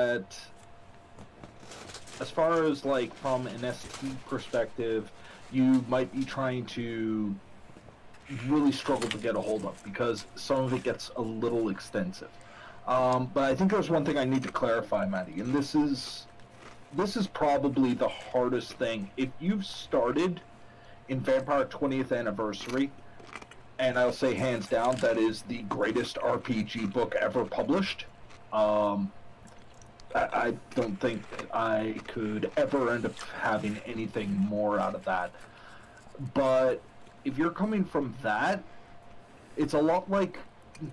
as far as like from an ST perspective, you might be trying to really struggle to get a hold of because some of it gets a little extensive. But I think there's one thing I need to clarify, Maddie, and this is probably the hardest thing. If you've started in Vampire 20th Anniversary, and I'll say hands down, that is the greatest RPG book ever published. I don't think I could ever end up having anything more out of that. But if you're coming from that, it's a lot like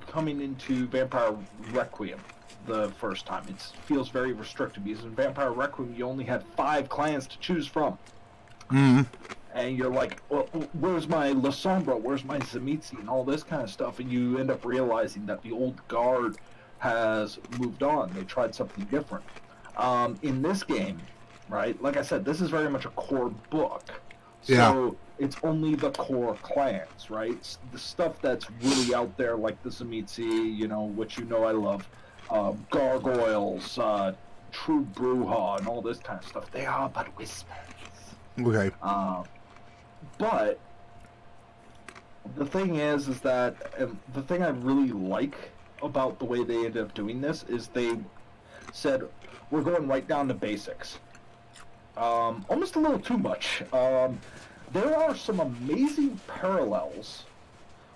coming into Vampire Requiem the first time. It feels very restricted because in Vampire Requiem you only had 5 clans to choose from. Mm-hmm. And you're like, well, where's my La Sombra, where's my Tzimisce, and all this kind of stuff, and you end up realizing that the old guard has moved on. They tried something different. In this game, right, like I said, this is very much a core book. So it's only the core clans, right? The stuff that's really out there, like the Tzimisce, you know, which you know I love, gargoyles, true Bruja, and all this kind of stuff, they are but whispers. Okay. But the thing is that the thing I really like about the way they ended up doing this is they said, we're going right down to basics. Almost a little too much. There are some amazing parallels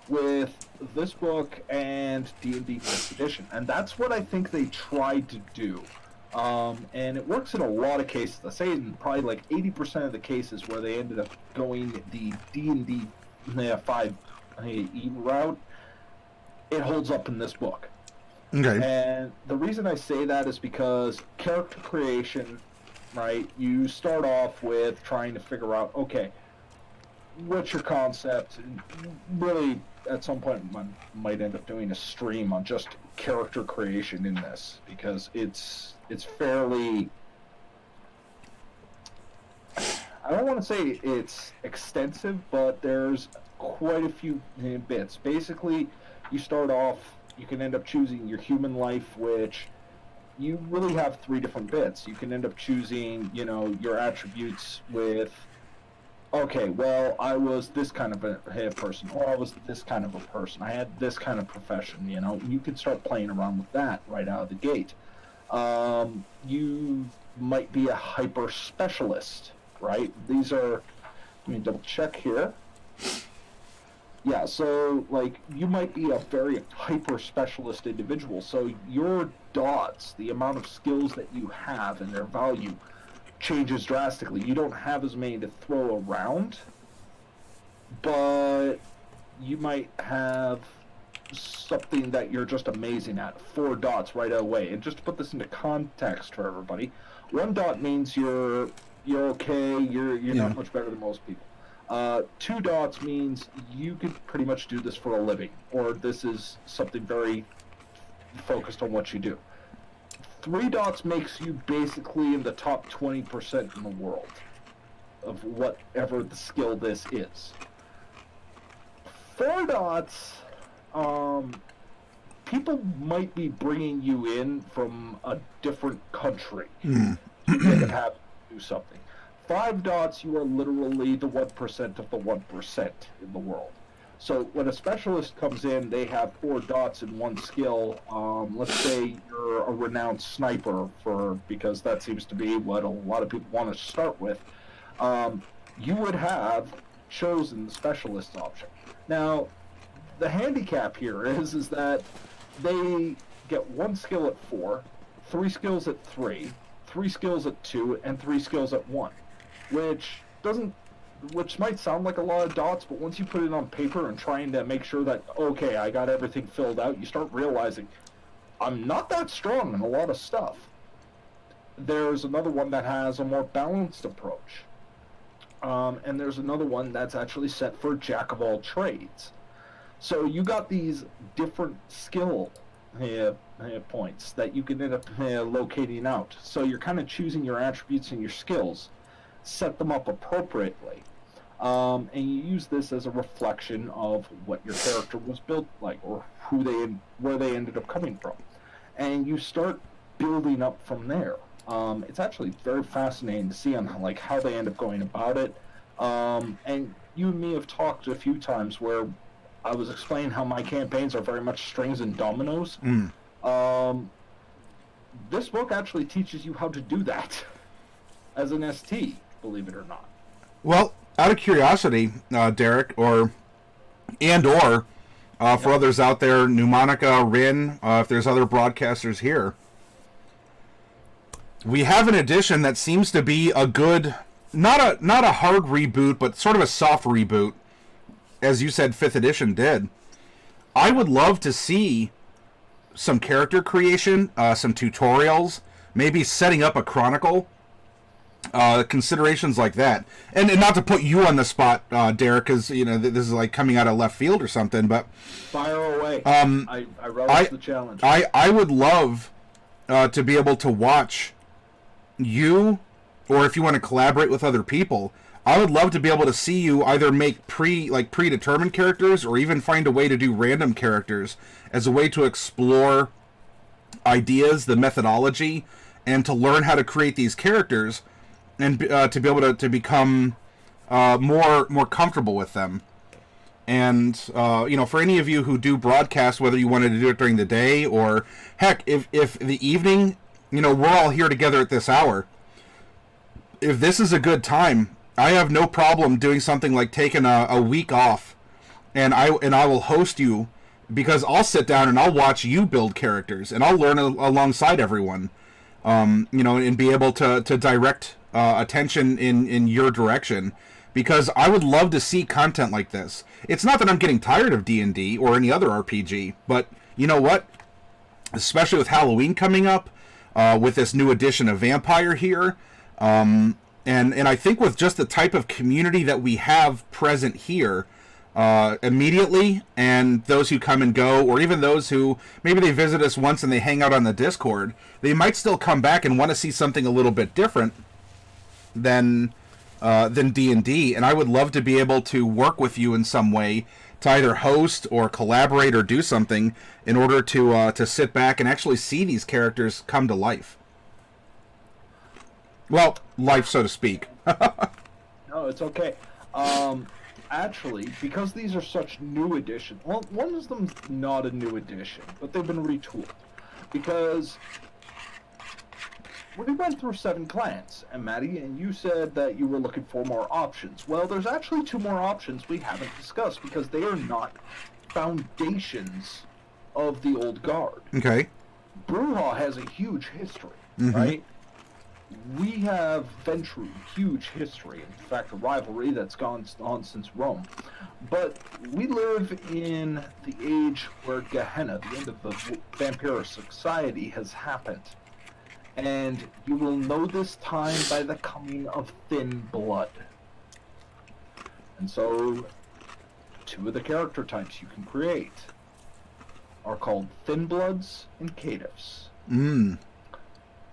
with this book and D&D 5th edition, and that's what I think they tried to do. And it works in a lot of cases. I say in probably like 80% of the cases where they ended up going the D&D 5e route, it holds up in this book. Okay. And the reason I say that is because character creation, right, you start off with trying to figure out, okay, what's your concept? Really, at some point, I might end up doing a stream on just character creation in this, because it's fairly... I don't want to say it's extensive, but there's quite a few bits. Basically, you start off, you can end up choosing your human life, which you really have 3 different bits. You can end up choosing, you know, your attributes with, okay, well, I was this kind of a person, or I was this kind of a person. I had this kind of profession, you know. You can start playing around with that right out of the gate. You might be a hyper specialist, right? These are, let me double check here. Yeah, so, like, you might be a very hyper-specialist individual, so your dots, the amount of skills that you have and their value, changes drastically. You don't have as many to throw around, but you might have something that you're just amazing at. 4 dots right away. And just to put this into context for everybody, 1 dot means you're okay, you're not much better than most people. 2 dots means you could pretty much do this for a living, or this is something very focused on what you do. 3 dots makes you basically in the top 20% in the world of whatever the skill this is. 4 dots, people might be bringing you in from a different country to have to do something. 5 dots, you are literally the 1% of the 1% in the world. So when a specialist comes in, they have 4 dots in 1 skill. Let's say you're a renowned sniper, because that seems to be what a lot of people want to start with. You would have chosen the specialist option. Now, the handicap here is that they get 1 skill at 4, 3 skills at 3, 3 skills at 2, and 3 skills at 1. Which might sound like a lot of dots, but once you put it on paper and trying to make sure that, okay, I got everything filled out, you start realizing, I'm not that strong in a lot of stuff. There's another one that has a more balanced approach. And there's another one that's actually set for jack of all trades. So you got these different skill points that you can end up locating out. So you're kind of choosing your attributes and your skills, set them up appropriately, and you use this as a reflection of what your character was built like, or where they ended up coming from. And you start building up from there. It's actually very fascinating to see on how they end up going about it. And you and me have talked a few times where I was explaining how my campaigns are very much strings and dominoes. This book actually teaches you how to do that as an ST, believe it or not. Well, out of curiosity, Derek, or for others out there, Pneumonica, Rin, if there's other broadcasters here, we have an edition that seems to be a good, not a hard reboot, but sort of a soft reboot, as you said 5th edition did. I would love to see some character creation, some tutorials, maybe setting up a chronicle, considerations like that. And not to put you on the spot, Derek, because this is like coming out of left field or something, but fire away. I relish the challenge. I would love to be able to watch you, or if you want to collaborate with other people, I would love to be able to see you either make predetermined characters, or even find a way to do random characters as a way to explore ideas, the methodology, and to learn how to create these characters, and to be able to become more comfortable with them. And for any of you who do broadcast, whether you wanted to do it during the day, or heck, if the evening, we're all here together at this hour. If this is a good time, I have no problem doing something like taking a week off, and I will host you, because I'll sit down and I'll watch you build characters, and I'll learn alongside everyone, and be able to direct attention in your direction, because I would love to see content like this. It's not that I'm getting tired of D&D or any other RPG, but you know what? Especially with Halloween coming up, with this new edition of Vampire here, and I think with just the type of community that we have present here, immediately, and those who come and go, or even those who maybe they visit us once and they hang out on the Discord, they might still come back and want to see something a little bit different than D&D, and I would love to be able to work with you in some way to either host or collaborate or do something in order to sit back and actually see these characters come to life. Well, life, so to speak. No, it's okay. Actually, because these are such new editions, well, one of them's not a new edition, but they've been retooled. Because we went through 7 clans, and Maddie, and you said that you were looking for more options. Well, there's actually 2 more options we haven't discussed, because they are not foundations of the old guard. Okay. Brujah has a huge history, right? We have Ventru, huge history. In fact, a rivalry that's gone on since Rome. But we live in the age where Gehenna, the end of the vampire society, has happened. And you will know this time by the coming of thin blood. And so, 2 of the character types you can create are called Thin Bloods and Caitiffs.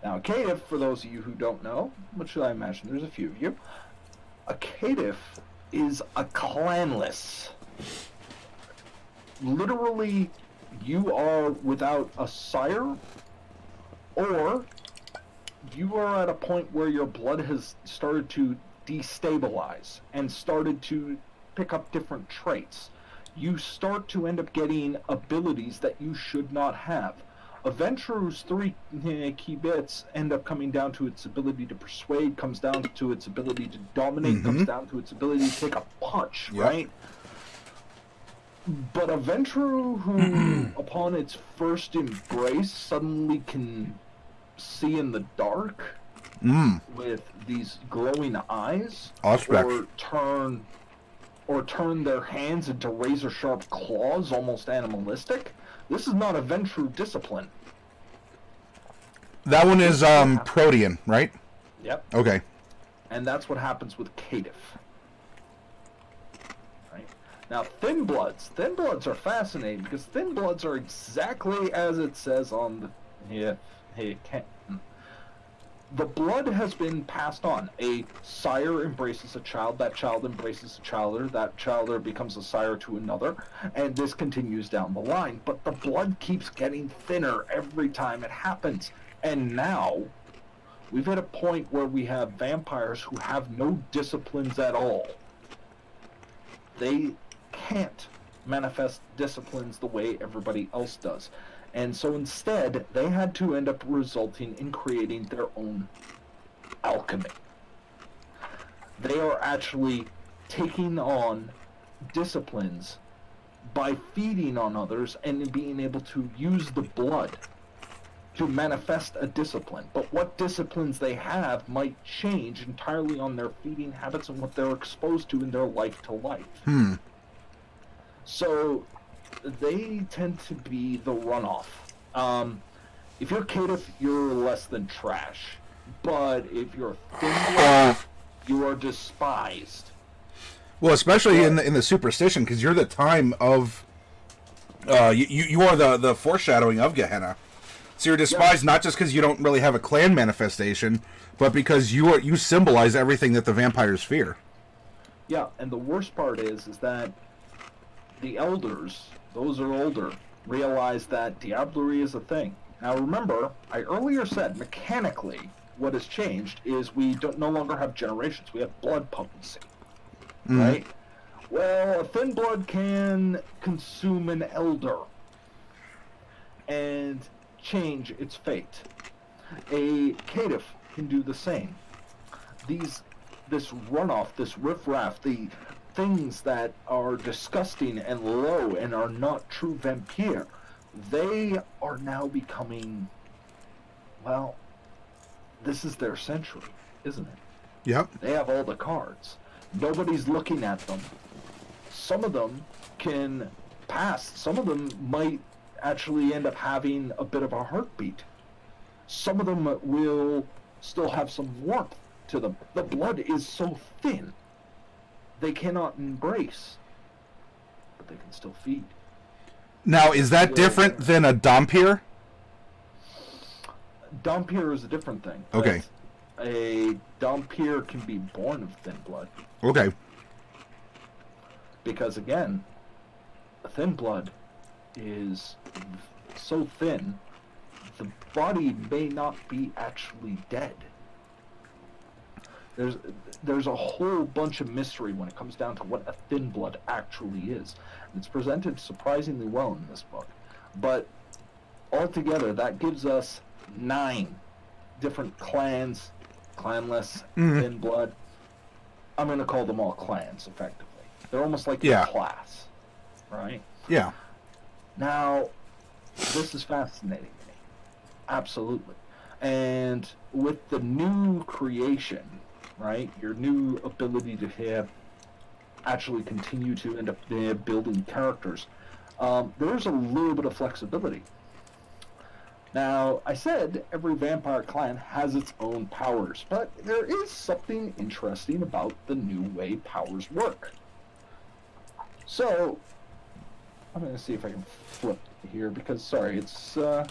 Now, a caitiff, for those of you who don't know, which I imagine there's a few of you, a caitiff is a clanless. Literally, you are without a sire, or you are at a point where your blood has started to destabilize and started to pick up different traits. You start to end up getting abilities that you should not have. Ventru's 3 key bits end up coming down to its ability to persuade, comes down to its ability to dominate, comes down to its ability to take a punch, right? But a Ventru who, upon its first embrace, suddenly can see in the dark with these glowing eyes, or turn their hands into razor-sharp claws, almost animalistic. This is not a Ventru discipline. That one is Protean, right? Yep. Okay. And that's what happens with caitiff. Right? Now, Thin Bloods. Thin Bloods are fascinating because Thin Bloods are exactly as it says on the... The blood has been passed on. A sire embraces a child, that child embraces a childer, that childer becomes a sire to another, and this continues down the line. But the blood keeps getting thinner every time it happens. And now, we've hit a point where we have vampires who have no disciplines at all. They can't manifest disciplines the way everybody else does. And so instead, they had to end up resulting in creating their own alchemy. They are actually taking on disciplines by feeding on others and being able to use the blood to manifest a discipline. But what disciplines they have might change entirely on their feeding habits and what they're exposed to in their life to life. So they tend to be the runoff. If you're caitiff, you're less than trash. But if you're thin blood, you are despised. Well, especially in the superstition, because you're the time of you are the foreshadowing of Gehenna. So you're despised not just because you don't really have a clan manifestation, but because you symbolize everything that the vampires fear. Yeah, and the worst part is that the elders, those are older, realize that diablerie is a thing. Now remember, I earlier said mechanically what has changed is we no longer have generations, we have blood potency. Right? Well, a thin blood can consume an elder and change its fate. A caitiff can do the same. This runoff, this riffraff, the things that are disgusting and low and are not true vampire, they are now becoming, well, this is their century, isn't it? Yep. They have all the cards. Nobody's looking at them. Some of them can pass. Some of them might actually end up having a bit of a heartbeat. Some of them will still have some warmth to them. The blood is so thin, they cannot embrace, but they can still feed. Now, is that different than a Dhampir? Dhampir is a different thing. Okay. A Dhampir can be born of thin blood. Okay. Because again, thin blood is so thin, the body may not be actually dead. There's a whole bunch of mystery when it comes down to what a thin blood actually is. It's presented surprisingly well in this book. But altogether, that gives us 9 different clans, clanless, thin blood. I'm going to call them all clans, effectively. They're almost like a class, right? Yeah. Now, this is fascinating to me. Absolutely. And with the new creation, right, your new ability to have actually continue to end up building characters, there's a little bit of flexibility. Now, I said every vampire clan has its own powers, but there is something interesting about the new way powers work. So, I'm going to see if I can flip here, because, sorry, it's still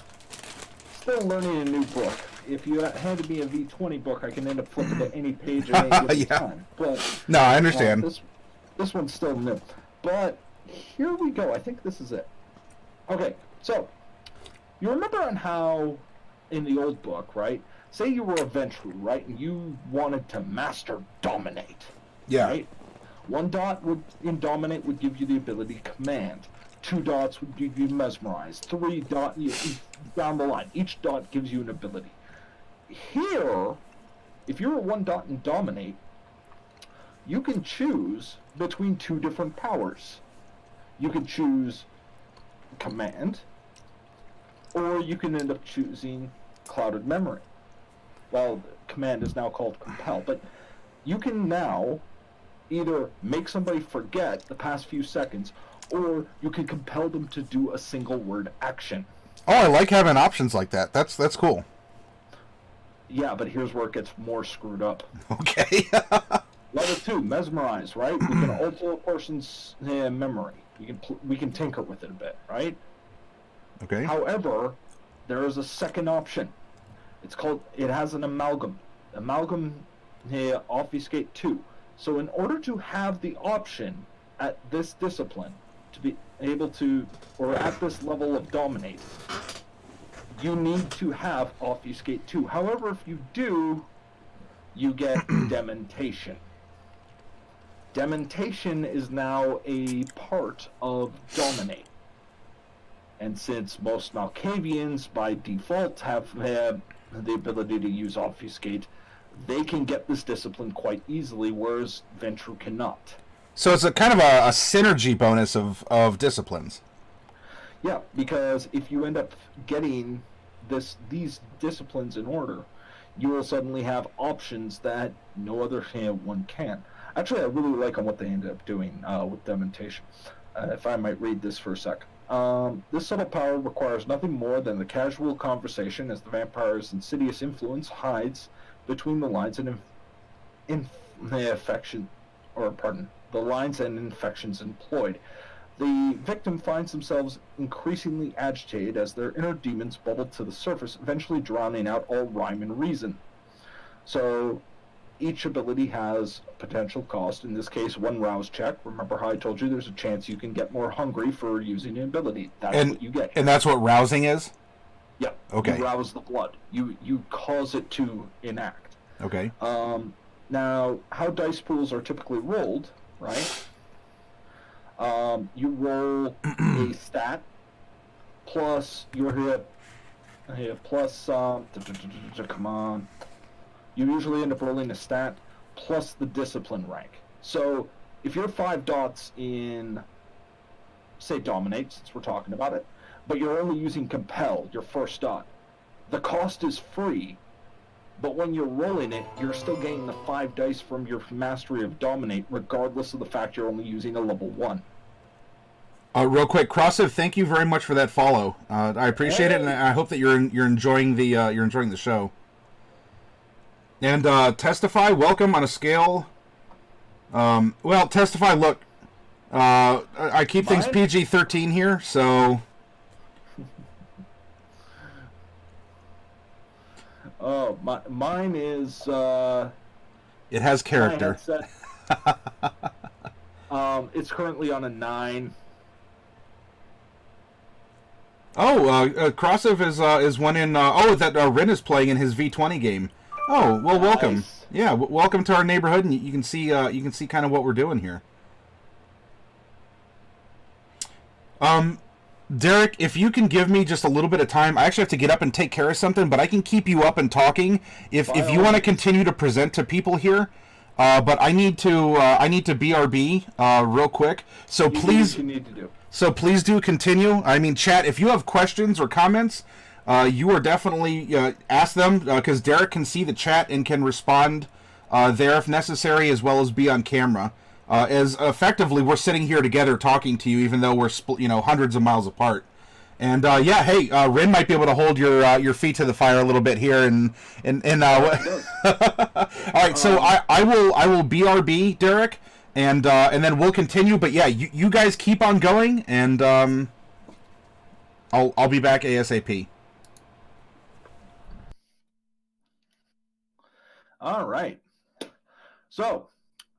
learning a new book. If you handed me a V20 book, I can end up flipping to any page at any given time. But, no, I understand. This one's still new. But, here we go. I think this is it. Okay, so, you remember on how, in the old book, right, say you were a Ventru, right, and you wanted to master Dominate. Yeah. Right? 1 dot in Dominate would give you the ability Command. 2 dots would give you Mesmerize. 3 dot down the line. Each dot gives you an ability. Here, if you're a 1 dot in Dominate, you can choose between 2 different powers. You can choose Command, or you can end up choosing Clouded Memory. Well, Command is now called Compel, but you can now either make somebody forget the past few seconds, or you can compel them to do a single word action. Oh, I like having options like that. That's cool. Yeah, but here's where it gets more screwed up. Okay. Level 2, Mesmerize, right? We can alter a person's memory. We can tinker with it a bit, right? Okay. However, there is a second option. It has an amalgam. Amalgam obfuscate 2. So in order to have the option at this discipline to be able to, or at this level of Dominate, you need to have Obfuscate 2. However, if you do, you get Dementation. Dementation is now a part of Dominate. And since most Malkavians by default have the ability to use Obfuscate, they can get this discipline quite easily, whereas Ventrue cannot. So it's a kind of a synergy bonus of disciplines. Yeah, because if you end up getting these disciplines in order, you will suddenly have options that no other one can. Actually, I really like on what they ended up doing with Dementation. If I might read this for a sec. This subtle power requires nothing more than the casual conversation as the vampire's insidious influence hides between the lines and the lines and infections employed. The victim finds themselves increasingly agitated as their inner demons bubble to the surface, eventually drowning out all rhyme and reason. So each ability has potential cost. In this case, 1 rouse check. Remember how I told you there's a chance you can get more hungry for using an ability. That's what you get. And that's what rousing is? Yeah. Okay. You rouse the blood. You cause it to enact. Okay. Now, how dice pools are typically rolled, right? You roll a stat plus your hit, plus come on. You usually end up rolling a stat plus the discipline rank. So if you're 5 dots in, say, Dominate, since we're talking about it, but you're only using Compel, your first dot, the cost is free, but when you're rolling it, you're still getting the 5 dice from your mastery of Dominate, regardless of the fact you're only using a level 1. Real quick, Crossive, thank you very much for that follow. I appreciate it, and I hope that you're enjoying the show. And Testify, welcome on a scale. Well, Testify, look, I keep things PG-13 here, so. Oh, mine is. It has character. It's currently on a 9. Oh, Crossive is one in. That Rin is playing in his V20 game. Oh, well, welcome. Nice. Yeah, welcome to our neighborhood, and you can see kind of what we're doing here. Derek, if you can give me just a little bit of time, I actually have to get up and take care of something, but I can keep you up and talking if you want to continue to present to people here. But I need to BRB real quick. So please, you need to do. So please do continue. I mean, chat, if you have questions or comments, you are definitely ask them, because Derek can see the chat and can respond there if necessary, as well as be on camera. As effectively we're sitting here together talking to you, even though we're hundreds of miles apart. And hey, Rin might be able to hold your feet to the fire a little bit here, and all right. So I will BRB Derek, and then we'll continue. But yeah, you guys keep on going, and I'll be back ASAP. All right. So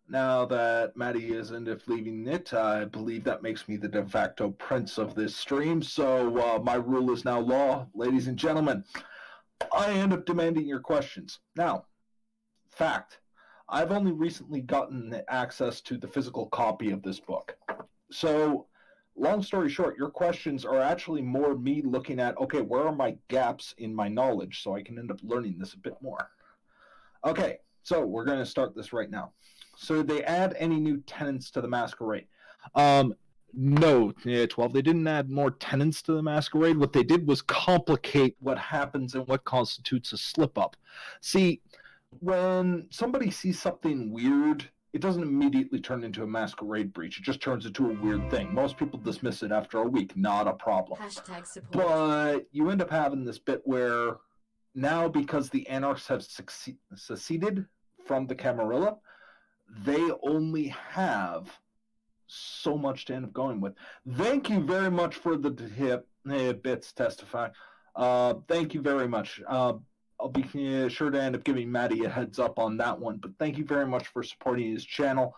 now that Maddie is end up leaving it, I believe that makes me the de facto prince of this stream. So my rule is now law, ladies and gentlemen. I end up demanding your questions. Now, fact, I've only recently gotten access to the physical copy of this book. So, long story short, your questions are actually more me looking at, okay, where are my gaps in my knowledge so I can end up learning this a bit more. Okay, so we're going to start this right now. So did they add any new tenets to the Masquerade? No, 12. They didn't add more tenets to the Masquerade. What they did was complicate what happens and what constitutes a slip-up. See, when somebody sees something weird, it doesn't immediately turn into a Masquerade breach. It just turns into a weird thing. Most people dismiss it after a week. Not a problem. Hashtag support. But you end up having this bit where now, because the Anarchs have seceded from the Camarilla, they only have so much to end up going with. Thank you very much for the bits, Testify. Thank you very much. I'll be sure to end up giving Maddie a heads up on that one, but thank you very much for supporting his channel.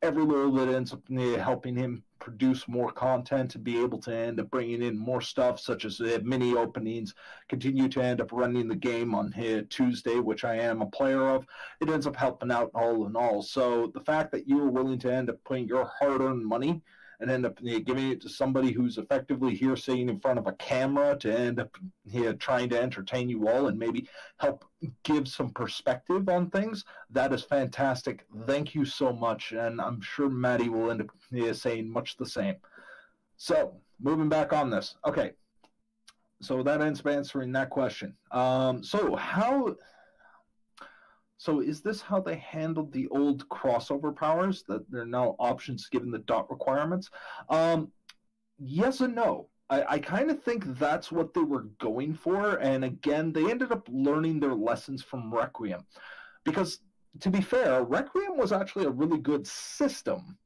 every little bit ends up helping him produce more content to be able to end up bringing in more stuff, such as mini openings, continue to end up running the game on Tuesday, which I am a player of. It ends up helping out all in all. So the fact that you were willing to end up putting your hard-earned money and end up giving it to somebody who's effectively here sitting in front of a camera to end up trying to entertain you all and maybe help give some perspective on things, that is fantastic. Thank you so much, and I'm sure Maddie will end up saying much the same. So, moving back on this. Okay, so that ends up answering that question. So is this how they handled the old crossover powers, that there are now options given the dot requirements? Yes and no. I kind of think that's what they were going for, and again, they ended up learning their lessons from Requiem. Because, to be fair, Requiem was actually a really good system.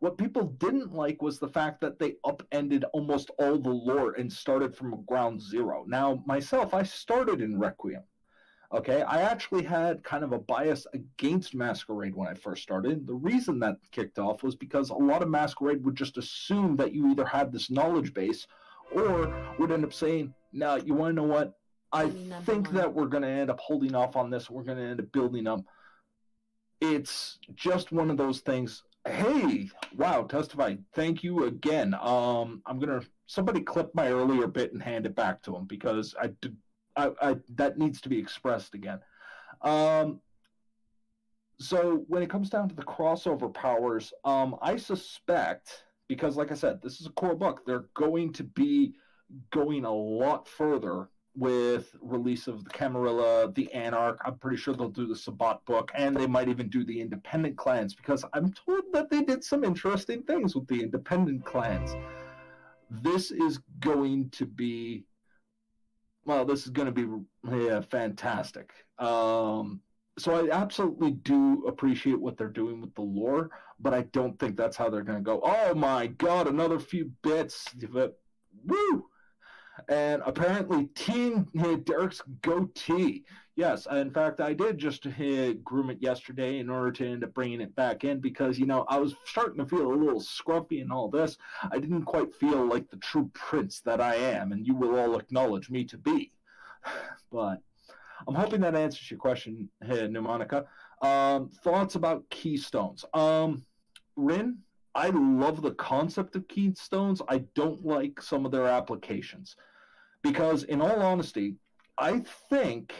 What people didn't like was the fact that they upended almost all the lore and started from ground zero. Now, myself, I started in Requiem. Okay, I actually had kind of a bias against Masquerade when I first started. The reason that kicked off was because a lot of Masquerade would just assume that you either had this knowledge base or would end up saying, "No, you want to know what? I think that we're going to end up holding off on this. We're going to end up building up." It's just one of those things. Hey, wow, Testify, thank you again. Somebody clip my earlier bit and hand it back to him because I that needs to be expressed again. So when it comes down to the crossover powers, I suspect, because like I said, this is a core book, they're going to be going a lot further with release of the Camarilla, the Anarch. I'm pretty sure they'll do the Sabbat book, and they might even do the independent clans, because I'm told that they did some interesting things with the independent clans. This is going to be fantastic. So I absolutely do appreciate what they're doing with the lore, but I don't think that's how they're going to go, oh my god, another few bits. Woo! And apparently Team Derek's goatee. Yes, in fact, I did just groom it yesterday in order to end up bringing it back in because, I was starting to feel a little scruffy and all this. I didn't quite feel like the true prince that I am, and you will all acknowledge me to be. But I'm hoping that answers your question, Pneumonica. Thoughts about keystones. Rin, I love the concept of keystones. I don't like some of their applications. Because, in all honesty, I think,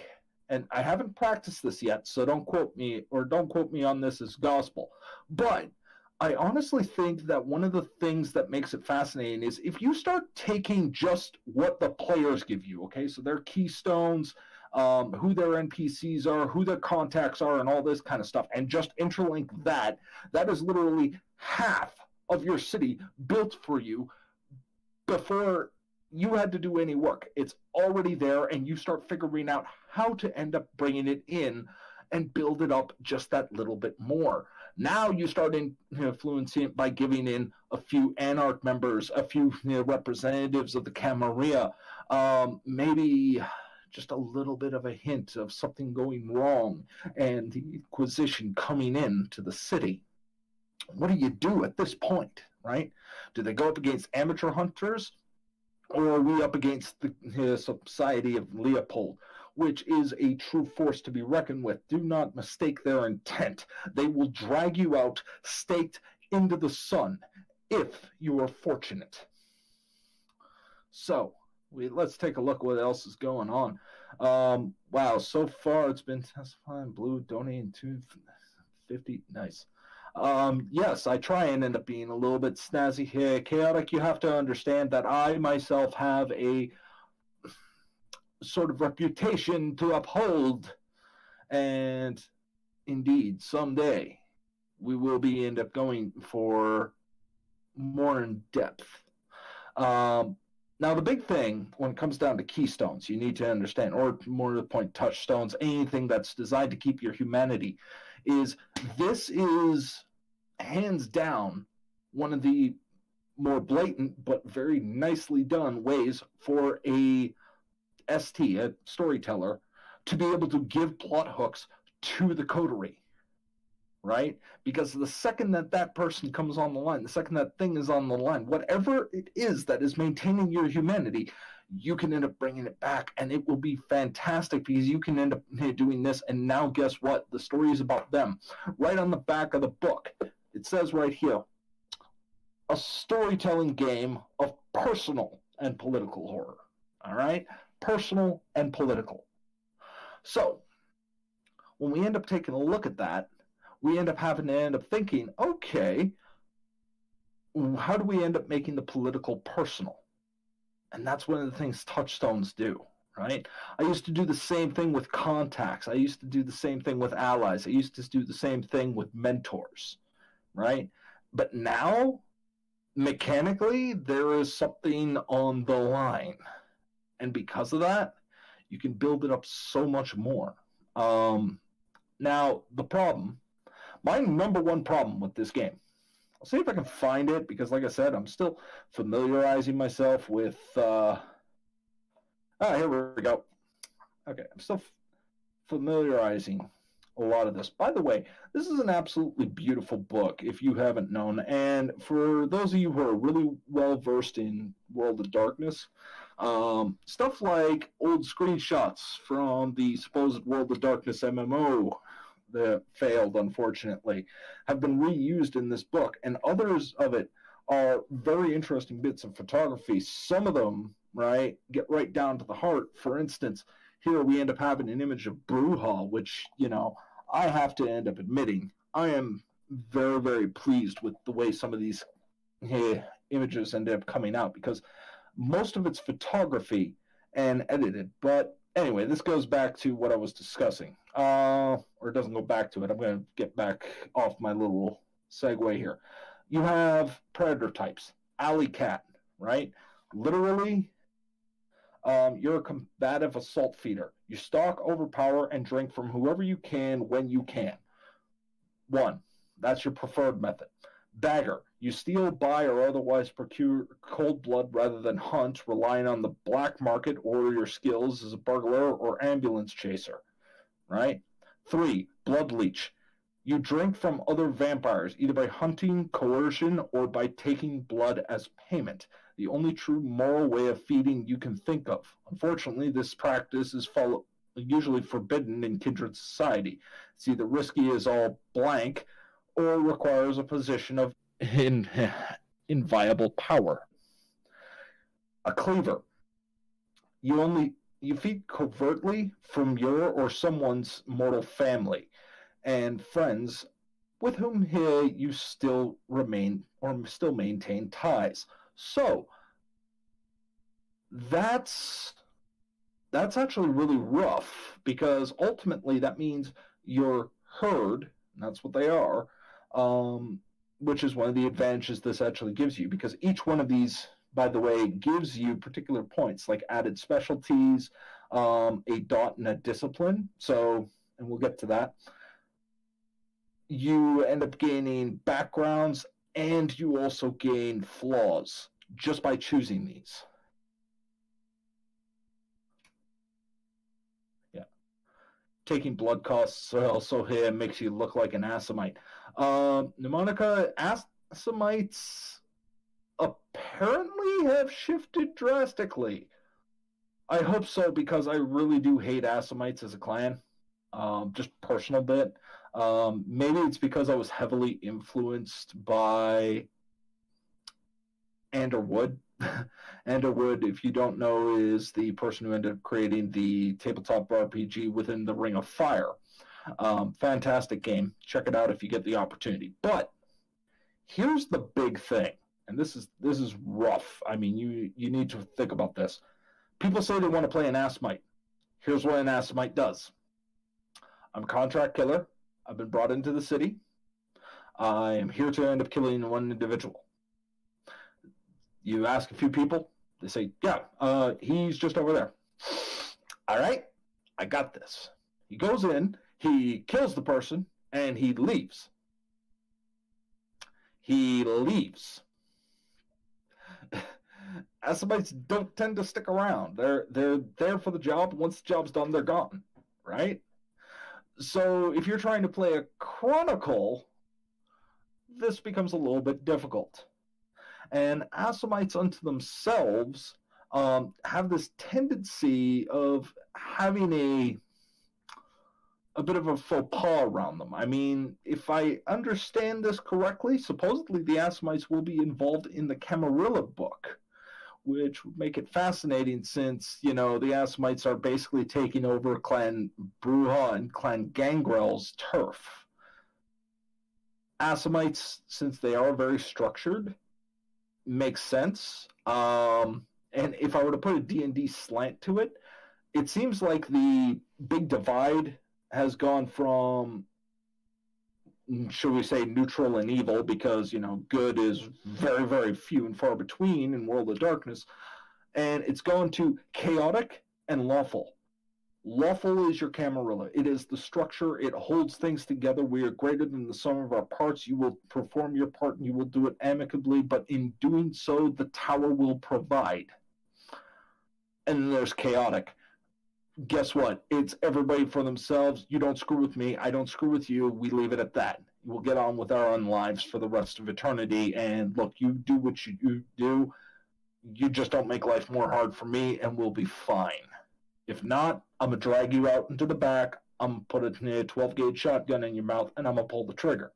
and I haven't practiced this yet, so don't quote me on this as gospel, but I honestly think that one of the things that makes it fascinating is if you start taking just what the players give you, okay, so their keystones, who their NPCs are, who their contacts are, and all this kind of stuff, and just interlink that is literally half of your city built for you before you had to do any work. It's already there, and you start figuring out how to end up bringing it in and build it up just that little bit more. Now you start influencing it by giving in a few Anarch members, a few representatives of the Camarilla, maybe just a little bit of a hint of something going wrong and the Inquisition coming in to the city. What do you do at this point, right? Do they go up against amateur hunters? Or are we up against the Society of Leopold, which is a true force to be reckoned with? Do not mistake their intent. They will drag you out, staked into the sun, if you are fortunate. So, let's take a look what else is going on. Wow, so far it's been testifying, blue, donating $250. Nice. Yes, I try and end up being a little bit snazzy here. Chaotic, you have to understand that I myself have a sort of reputation to uphold. And indeed, someday we will be end up going for more in depth. Now, the big thing when it comes down to keystones, you need to understand, or more to the point, touchstones, anything that's designed to keep your humanity, is this is hands down one of the more blatant but very nicely done ways for a storyteller, to be able to give plot hooks to the coterie, right? Because the second that that person comes on the line, the second that thing is on the line, whatever it is that is maintaining your humanity, you can end up bringing it back, and it will be fantastic because you can end up doing this. And now, guess what? The story is about them. Right on the back of the book, it says right here, a storytelling game of personal and political horror. All right? Personal and political. So, when we end up taking a look at that, we end up having to end up thinking, okay, how do we end up making the political personal? And that's one of the things touchstones do, right? I used to do the same thing with contacts. I used to do the same thing with allies. I used to do the same thing with mentors, right? But now, mechanically, there is something on the line. And because of that, you can build it up so much more. Now, the problem, my number one problem with this game, I'll see if I can find it, because like I said, I'm still familiarizing myself with, here we go. Okay, I'm still familiarizing a lot of this. By the way, this is an absolutely beautiful book, if you haven't known, and for those of you who are really well-versed in World of Darkness, stuff like old screenshots from the supposed World of Darkness MMO that failed, unfortunately, have been reused in this book, and others of it are very interesting bits of photography. Some of them, right, get right down to the heart. For instance, here we end up having an image of Brewhall, which, you know, I have to end up admitting, I am very, very pleased with the way some of these images end up coming out, because most of it's photography and edited. But anyway, this goes back to what I was discussing. Or it doesn't go back to it. I'm going to get back off my little segue here. You have predator types. Alley cat, right? Literally, you're a combative assault feeder. You stalk, overpower, and drink from whoever you can when you can. 1. That's your preferred method. Bagger. You steal, buy, or otherwise procure cold blood rather than hunt, relying on the black market or your skills as a burglar or ambulance chaser. Right? 3. Blood leech. You drink from other vampires, either by hunting, coercion, or by taking blood as payment. The only true moral way of feeding you can think of. Unfortunately, this practice is usually forbidden in kindred society. It's either risky as all blank, or requires a position of inviolable power. A cleaver. You feed covertly from your or someone's mortal family and friends with whom you still remain or still maintain ties. So that's actually really rough, because ultimately that means your herd, and that's what they are, which is one of the advantages this actually gives you, because each one of these, by the way, gives you particular points, like added specialties, a dot and a discipline. So, and we'll get to that. You end up gaining backgrounds, and you also gain flaws just by choosing these. Yeah. Taking blood costs also here makes you look like an Assamite. Mnemonica, Assamites apparently have shifted drastically. I hope so, because I really do hate Assamites as a clan. Just personal bit. Maybe it's because I was heavily influenced by Underwood. Underwood, if you don't know, is the person who ended up creating the tabletop RPG Within the Ring of Fire. Fantastic game. Check it out if you get the opportunity. But here's the big thing, and this is rough. I mean, you need to think about this. People say they want to play an Assamite. Here's what an Assamite does. I'm a contract killer. I've been brought into the city. I am here to end up killing one individual. You ask a few people, they say, yeah, he's just over there. All right, I got this. He goes in, he kills the person, and he leaves. He leaves. Assamites don't tend to stick around. They're there for the job. Once the job's done, they're gone, right? So if you're trying to play a chronicle, this becomes a little bit difficult. And Assamites unto themselves have this tendency of having a bit of a faux pas around them. I mean, if I understand this correctly, supposedly the Assamites will be involved in the Camarilla book, which would make it fascinating since, the Assamites are basically taking over Clan Bruja and Clan Gangrel's turf. Assamites, since they are very structured, makes sense. And if I were to put a D&D slant to it, it seems like the big divide has gone from, should we say, neutral and evil, because, good is very, very few and far between in World of Darkness, and it's gone to chaotic and lawful. Lawful is your Camarilla. It is the structure. It holds things together. We are greater than the sum of our parts. You will perform your part, and you will do it amicably, but in doing so, the tower will provide. And then there's chaotic. Guess what? It's everybody for themselves. You don't screw with me. I don't screw with you. We leave it at that. We'll get on with our own lives for the rest of eternity. And look, you do what you do. You just don't make life more hard for me, and we'll be fine. If not, I'm going to drag you out into the back. I'm going to put a 12-gauge shotgun in your mouth, and I'm going to pull the trigger.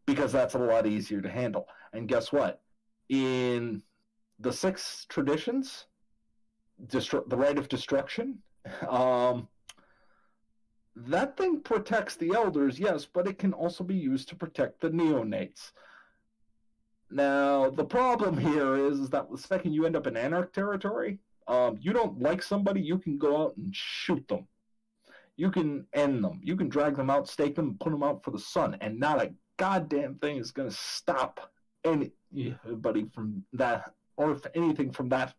Because that's a lot easier to handle. And guess what? In the 6 traditions, the right of destruction, that thing protects the elders, yes, but it can also be used to protect the neonates. Now, the problem here is that the second you end up in Anarch territory, you don't like somebody, you can go out and shoot them. You can end them. You can drag them out, stake them, put them out for the sun, and not a goddamn thing is going to stop anybody from that, or if anything from that.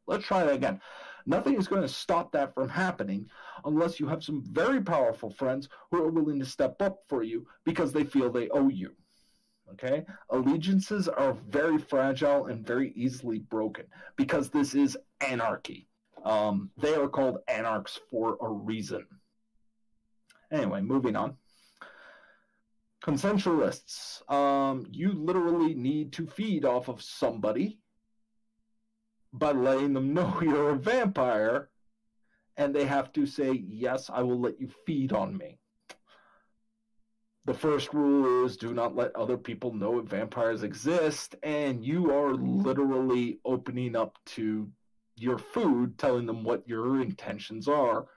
Let's try that again. Nothing is going to stop that from happening unless you have some very powerful friends who are willing to step up for you because they feel they owe you. Okay? Allegiances are very fragile and very easily broken because this is anarchy. They are called anarchs for a reason. Anyway, moving on. Consensualists. You literally need to feed off of somebody by letting them know you're a vampire, and they have to say, yes, I will let you feed on me. The first rule is do not let other people know vampires exist, and you are literally opening up to your food, telling them what your intentions are,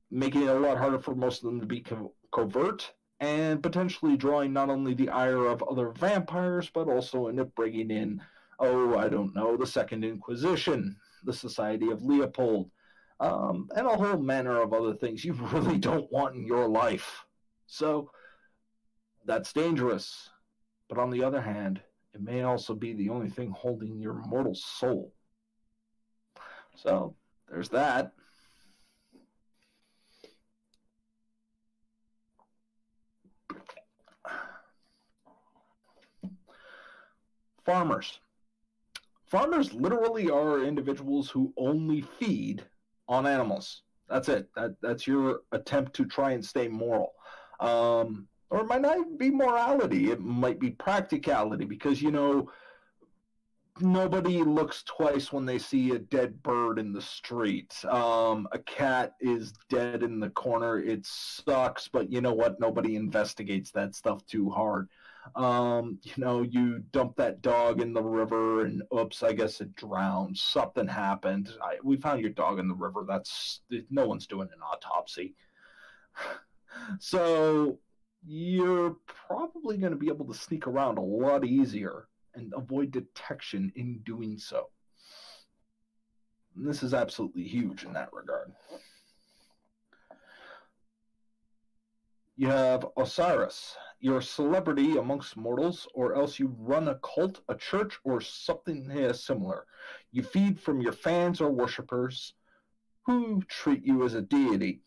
making it a lot harder for most of them to be covert, and potentially drawing not only the ire of other vampires, but also end up bringing in, the Second Inquisition, the Society of Leopold, and a whole manner of other things you really don't want in your life. So that's dangerous. But on the other hand, it may also be the only thing holding your mortal soul. So there's that. Farmers. Farmers literally are individuals who only feed on animals. That's it. That's your attempt to try and stay moral. Or it might not be morality. It might be practicality because, nobody looks twice when they see a dead bird in the street. A cat is dead in the corner. It sucks, but you know what? Nobody investigates that stuff too hard. You dump that dog in the river and oops, I guess it drowned. Something happened. We found your dog in the river. No one's doing an autopsy. So you're probably going to be able to sneak around a lot easier and avoid detection in doing so. And this is absolutely huge in that regard. You have Osiris. You're a celebrity amongst mortals, or else you run a cult, a church, or something similar. You feed from your fans or worshippers who treat you as a deity.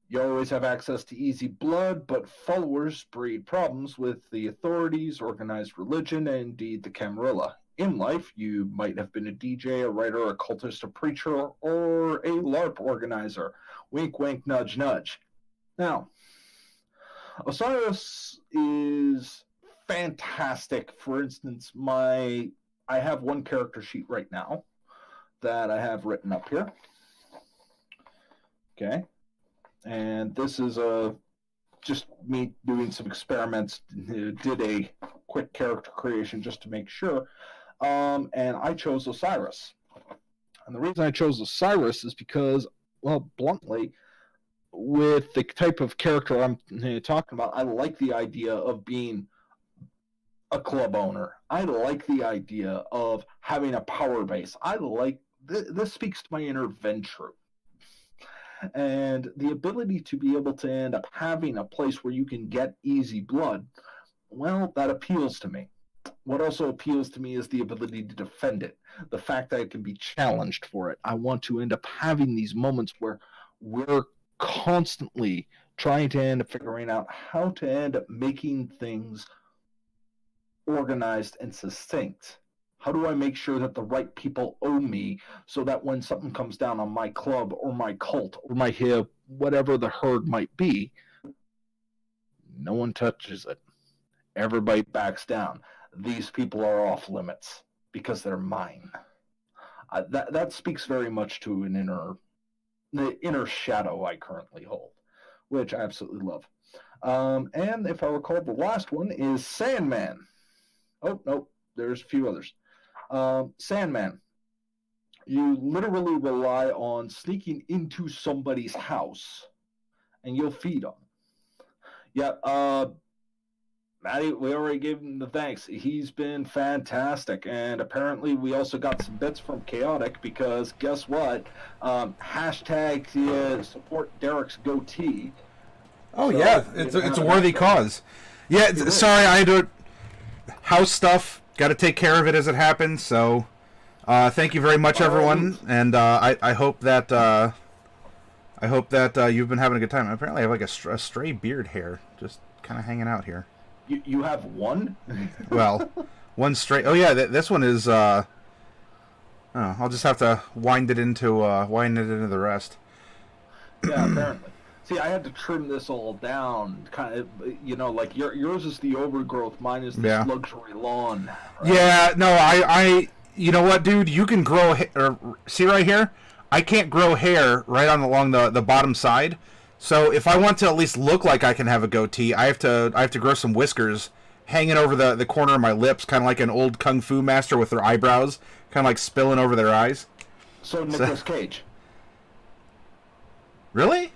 You always have access to easy blood, but followers breed problems with the authorities, organized religion, and indeed the Camarilla. In life, you might have been a DJ, a writer, a cultist, a preacher, or a LARP organizer. Wink, wink, nudge, nudge. Now, Osiris is fantastic. For instance, I have one character sheet right now that I have written up here. Okay. And this is just me doing some experiments. Did a quick character creation just to make sure. And I chose Osiris. And the reason I chose Osiris is because, well, bluntly, with the type of character I'm talking about, I like the idea of being a club owner. I like the idea of having a power base. I like this speaks to my inner venture. And the ability to be able to end up having a place where you can get easy blood, well, that appeals to me. What also appeals to me is the ability to defend it. The fact that it can be challenged for it. I want to end up having these moments where we're constantly trying to end up figuring out how to end up making things organized and succinct. How do I make sure that the right people owe me so that when something comes down on my club or my cult or my hip, whatever the herd might be, no one touches it. Everybody backs down. These people are off limits because they're mine. That speaks very much to the inner shadow I currently hold, which I absolutely love. And if I recall, the last one is Sandman. Oh, nope, there's a few others. Sandman. You literally rely on sneaking into somebody's house, and you'll feed on them. Yeah, Maddie, we already gave him the thanks. He's been fantastic. And apparently we also got some bits from Chaotic because guess what? Hashtag support Derek's goatee. Oh, so, yeah. It's a worthy cause. Yeah, sorry, I had to... House stuff. Got to take care of it as it happens. So thank you very much, everyone. And I hope that... you've been having a good time. Apparently I have like a stray beard hair just kind of hanging out here. You have one? Well, one straight. Oh yeah, this one is. I'll just have to wind it into the rest. Yeah, apparently. See, I had to trim this all down, kind of. Like yours is the overgrowth, mine is this luxury lawn. Right? Yeah, no, I. You know what, dude? You can grow. See right here, I can't grow hair right along the bottom side. So if I want to at least look like I can have a goatee, I have to grow some whiskers hanging over the corner of my lips, kind of like an old kung fu master with their eyebrows, kind of like spilling over their eyes. So Nicolas Cage. Really?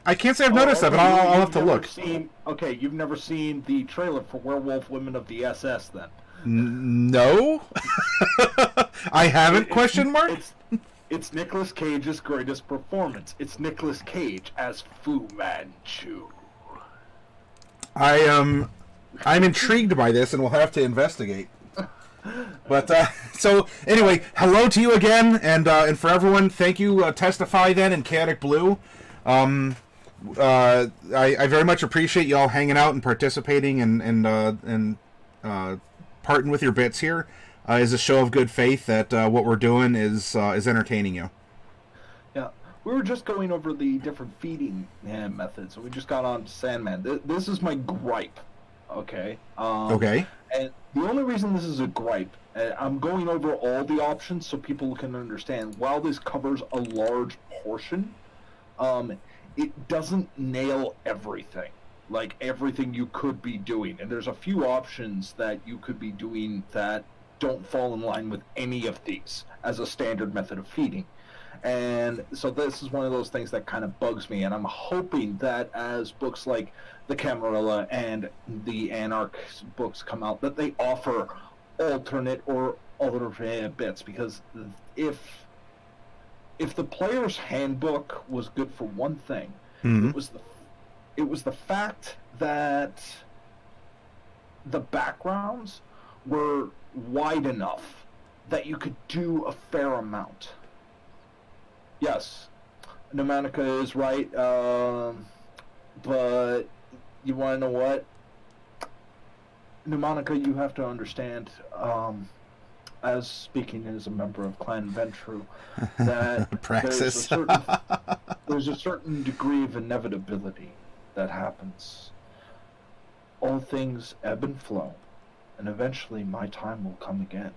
I can't say I've noticed that, but I'll have to look. You've never seen the trailer for Werewolf Women of the SS, then? No. I haven't, question mark? It's Nicolas Cage's greatest performance. It's Nicolas Cage as Fu Manchu. I'm intrigued by this, and we'll have to investigate. But so anyway, hello to you again, and for everyone, thank you, Testify then and Chaotic Blue. I very much appreciate y'all hanging out and participating and parting with your bits here. Is a show of good faith that what we're doing is entertaining you. Yeah, we were just going over the different feeding methods, so we just got on to Sandman. This is my gripe, okay? Okay. And the only reason this is a gripe, I'm going over all the options so people can understand. While this covers a large portion, it doesn't nail everything. Like everything you could be doing, and there's a few options that you could be doing that don't fall in line with any of these as a standard method of feeding. And so this is one of those things that kind of bugs me, and I'm hoping that as books like the Camarilla and the Anarch books come out, that they offer alternate or other bits, because if the player's handbook was good for one thing, it was the fact that the backgrounds were wide enough that you could do a fair amount. Yes, Pneumatica is right, but you want to know what? Pneumatica, you have to understand, as speaking as a member of Clan Ventru, that Praxis. there's a certain degree of inevitability that happens. All things ebb and flow, and eventually my time will come again.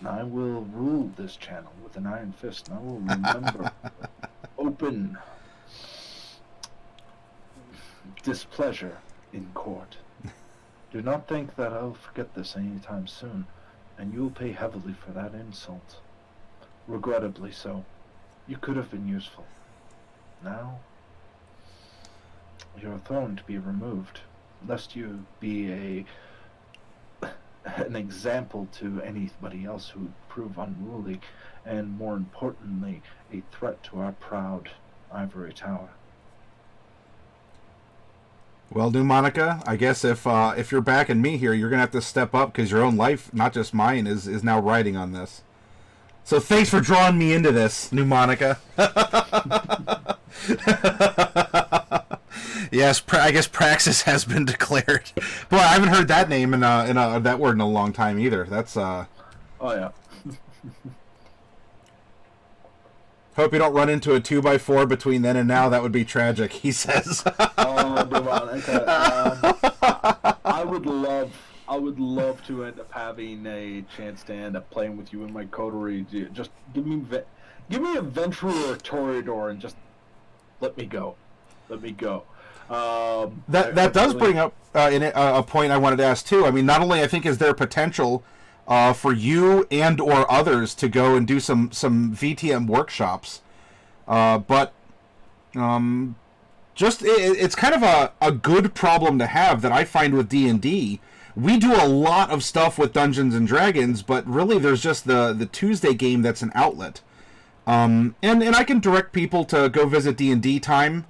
And I will rule this channel with an iron fist, and I will remember open displeasure in court. Do not think that I'll forget this anytime soon, and you will pay heavily for that insult. Regrettably so. You could have been useful. Now, your throne to be removed, lest you be an example to anybody else who would prove unruly, and more importantly, a threat to our proud ivory tower. Well, New Monica, I guess if you're backing me here, you're gonna have to step up because your own life, not just mine, is now riding on this. So thanks for drawing me into this, New Monica. Yes, I guess Praxis has been declared. Boy, I haven't heard that name in that word in a long time either. That's Oh yeah. Hope you don't run into a 2x4 between then and now. That would be tragic, he says. Oh, Monica. I would love to end up having a chance to end up playing with you in my coterie. Just give me a Ventrue or a Toreador and just let me go. Let me go. That does bring up a point I wanted to ask too. I mean, not only I think is there potential for you and or others to go and do some VTM workshops, but just it's kind of a good problem to have that I find with D&D. We do a lot of stuff with Dungeons and Dragons, but really there's just the Tuesday game that's an outlet. And I can direct people to go visit D&D Time,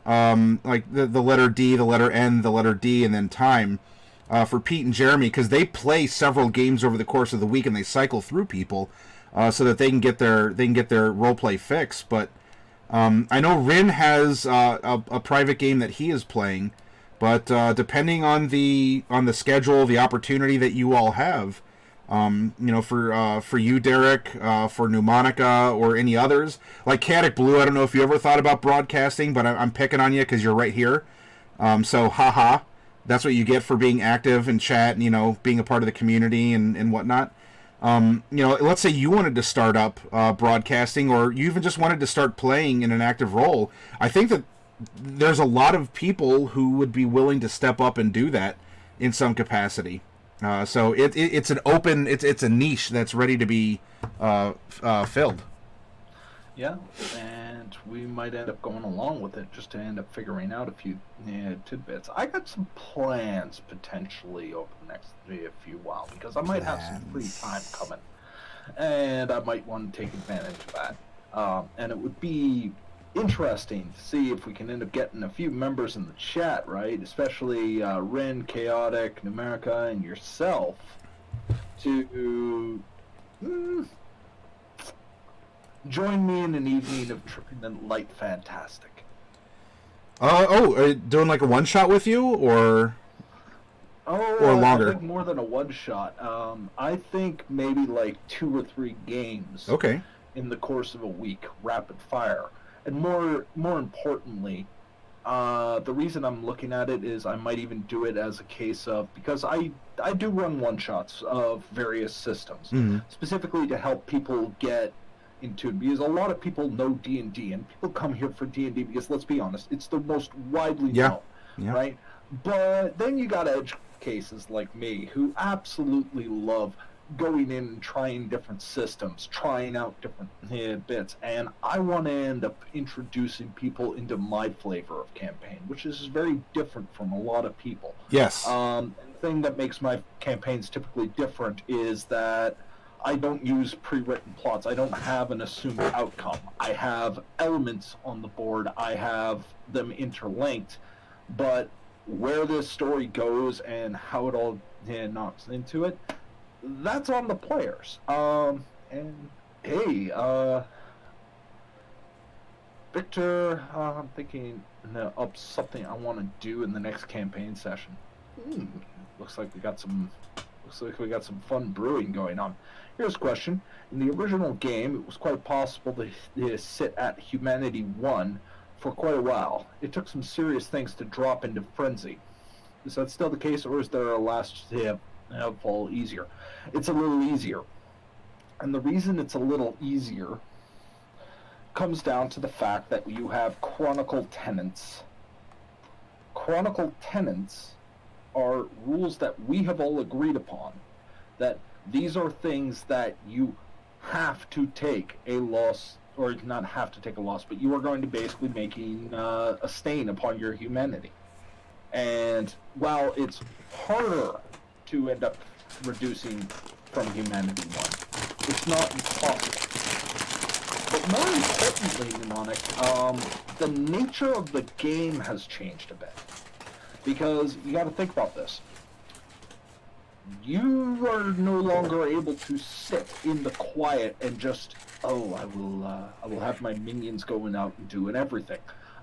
like the letter D, the letter N, the letter D, and then Time, for Pete and Jeremy, because they play several games over the course of the week and they cycle through people, so that they can get their roleplay fix. But I know Rin has a private game that he is playing, but depending on the schedule, the opportunity that you all have, for you, Derek, for New Monica, or any others, like Caddick Blue, I don't know if you ever thought about broadcasting, but I'm picking on you because you're right here. So, haha, that's what you get for being active in chat and, being a part of the community and whatnot. Let's say you wanted to start up broadcasting, or you even just wanted to start playing in an active role. I think that there's a lot of people who would be willing to step up and do that in some capacity. So it's an open, it's a niche that's ready to be filled. Yeah, and we might end up going along with it just to end up figuring out a few tidbits. I got some plans potentially over the next few while, because I might have some free time coming, and I might want to take advantage of that. And it would be interesting to see if we can end up getting a few members in the chat, right? Especially Rin, Chaotic, Numerica, and yourself to join me in an evening of tripping light fantastic. Doing like a one shot with you, or longer? I think more than a one shot. I think maybe like 2 or 3 games. Okay. In the course of a week, rapid fire. And more importantly, the reason I'm looking at it is I might even do it as a case of, because I do run one-shots of various systems, specifically to help people get into it, because a lot of people know D&D, and people come here for D&D because, let's be honest, it's the most widely known, right? But then you got edge cases like me who absolutely love going in and trying different systems, trying out different bits, and I want to end up introducing people into my flavor of campaign, which is very different from a lot of people. Yes. And the thing that makes my campaigns typically different is that I don't use pre-written plots. I don't have an assumed outcome. I have elements on the board. I have them interlinked, but where this story goes and how it all knocks into it, that's on the players. And hey, Victor, I'm thinking of something I want to do in the next campaign session. Looks like we got some Looks like we got some fun brewing going on. Here's a question. In the original game, it was quite possible to sit at Humanity 1 for quite a while. It took some serious things to drop into Frenzy. Is that still the case, or is there a last fall easier? It's a little easier. And the reason it's a little easier comes down to the fact that you have Chronicle Tenants. Chronicle Tenants are rules that we have all agreed upon, that these are things that you have to take a loss, or not have to take a loss, but you are going to basically making a stain upon your humanity. And while it's harder to end up reducing from Humanity 1, it's not impossible. But more importantly, Mnemonic, the nature of the game has changed a bit. Because you got to think about this. You are no longer able to sit in the quiet and just, I will have my minions going out and doing everything.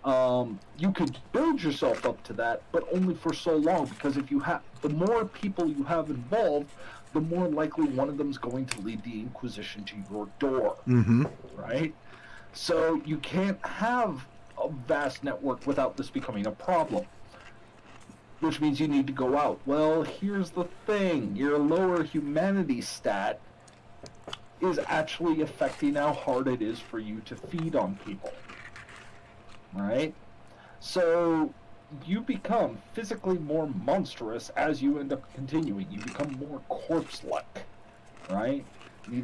You could build yourself up to that, but only for so long, because if you have, the more people you have involved, the more likely one of them is going to lead the Inquisition to your door, right? So you can't have a vast network without this becoming a problem, which means you need to go out. Well, here's the thing. Your lower humanity stat is actually affecting how hard it is for you to feed on people. Right? So you become physically more monstrous as you end up continuing. You become more corpse-like. Right?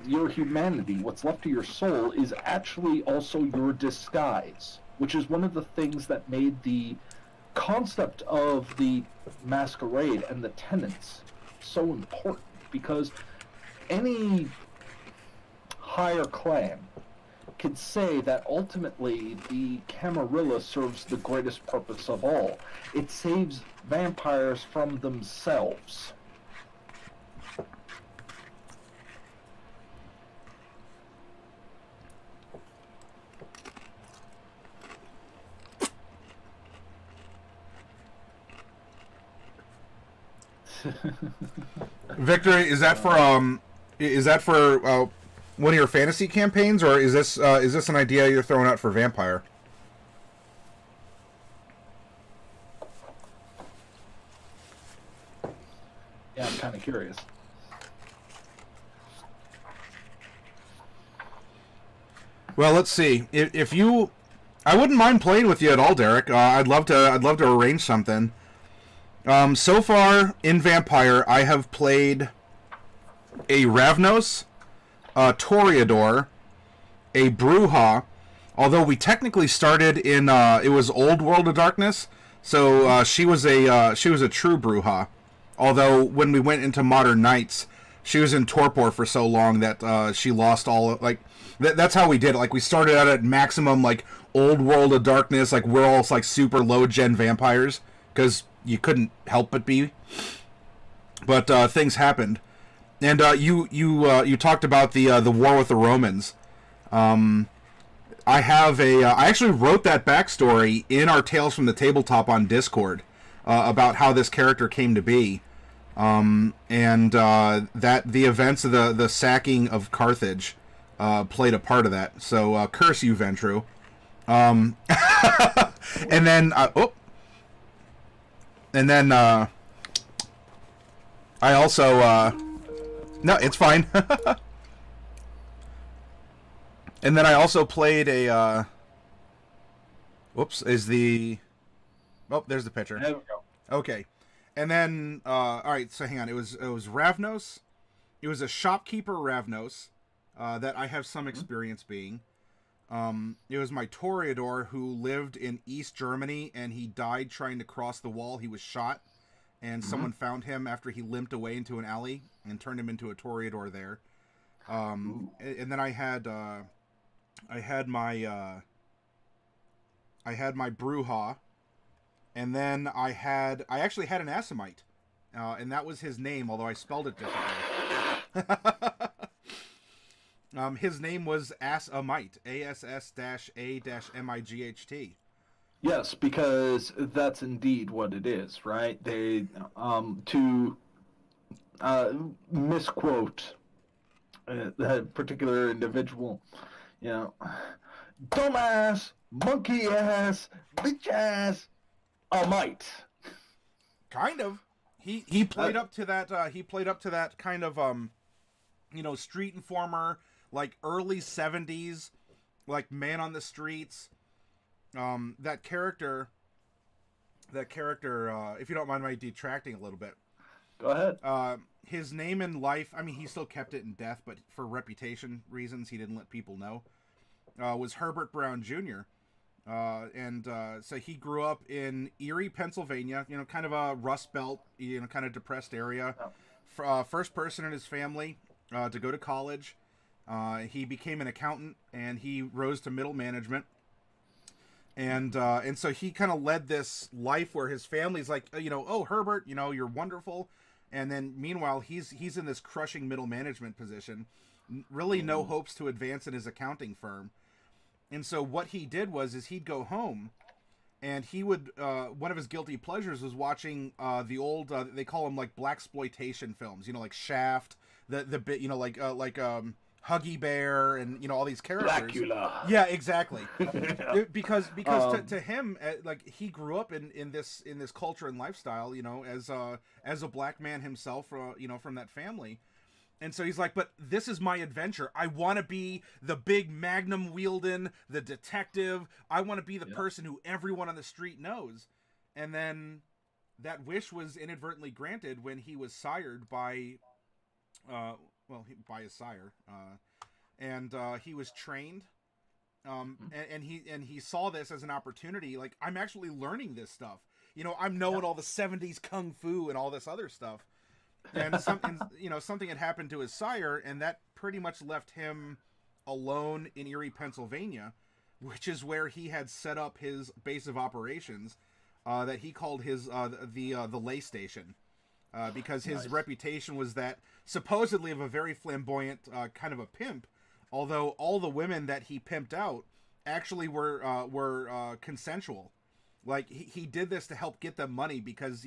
Your humanity, what's left of your soul, is actually also your disguise, which is one of the things that made the concept of the Masquerade and the Tenants so important, because any higher clan could say that ultimately the Camarilla serves the greatest purpose of all. It saves vampires from themselves. Victor, is that for one of your fantasy campaigns, or is this an idea you're throwing out for Vampire? Yeah, I'm kind of curious. Well, let's see. If you, I wouldn't mind playing with you at all, Derek. I'd love to arrange something. So far in Vampire, I have played a Ravnos, a Toreador, a Brujah. Although we technically started in it was Old World of Darkness, so she was a true Brujah. Although when we went into Modern Knights, she was in torpor for so long that she lost all that's how we did it. Like, we started out at maximum Old World of Darkness, we're all super low gen vampires because you couldn't help but be. But things happened, and you talked about the war with the Romans. I actually wrote that backstory in our Tales from the Tabletop on Discord about how this character came to be, and that the events of the sacking of Carthage played a part of that. So curse you, Ventru. And then I also no, it's fine. And then I also played a there's the picture. There we go. Okay. And then all right, so hang on. It was Ravnos. It was a shopkeeper Ravnos that I have some experience being. It was my Toreador who lived in East Germany, and he died trying to cross the wall. He was shot, and someone found him after he limped away into an alley and turned him into a Toreador there. And then I had my Brujah, and then I actually had an Assamite, and that was his name, although I spelled it differently. His name was Assamite, ASS-A-MIGHT. Yes, because that's indeed what it is, right? They to misquote that particular individual. You know, dumbass, monkey ass, bitch ass, a mite. Kind of. He played up to that. He played up to that kind of street informer, like early '70s, like man on the streets. That character. If you don't mind my detracting a little bit. Go ahead. His name in life, I mean, he still kept it in death, but for reputation reasons, he didn't let people know, was Herbert Brown Jr. So he grew up in Erie, Pennsylvania, kind of a Rust Belt, kind of depressed area. First person in his family to go to college. He became an accountant, and he rose to middle management. And so he kind of led this life where his family's like, oh, Herbert, you're wonderful. And then meanwhile, he's in this crushing middle management position, really no hopes to advance in his accounting firm. And so what he did was he'd go home, and he would one of his guilty pleasures was watching the old they call them like blaxploitation films, like Shaft, the bit, Huggy Bear, and all these characters. Blackula. Yeah, exactly. Yeah. Because to him, like, he grew up in this culture and lifestyle, as a black man himself, from that family. And so he's like, but this is my adventure. I want to be the big magnum wielding, the detective. I want to be the person who everyone on the street knows. And then that wish was inadvertently granted when he was sired by by his sire, and he was trained, and he saw this as an opportunity. Like, I'm actually learning this stuff. I'm knowing all the '70s kung fu and all this other stuff, and something had happened to his sire, and that pretty much left him alone in Erie, Pennsylvania, which is where he had set up his base of operations, that he called his the lay station. Because his reputation was that supposedly of a very flamboyant kind of a pimp, although all the women that he pimped out actually were consensual. Like, he did this to help get them money because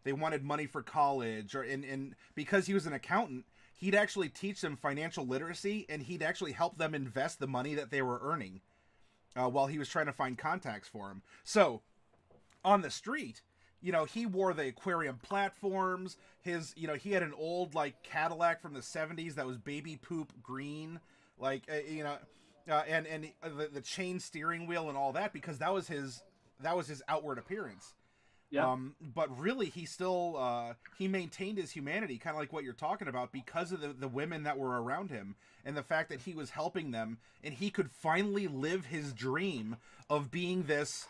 they wanted money for college, and because he was an accountant, he'd actually teach them financial literacy, and he'd actually help them invest the money that they were earning while he was trying to find contacts for him. So on the street, he wore the aquarium platforms. He had an old, like, Cadillac from the '70s that was baby poop green, like, and the chain steering wheel and all that, because that was his outward appearance. Yeah. But really, he still he maintained his humanity, kind of like what you're talking about, because of the women that were around him and the fact that he was helping them, and he could finally live his dream of being this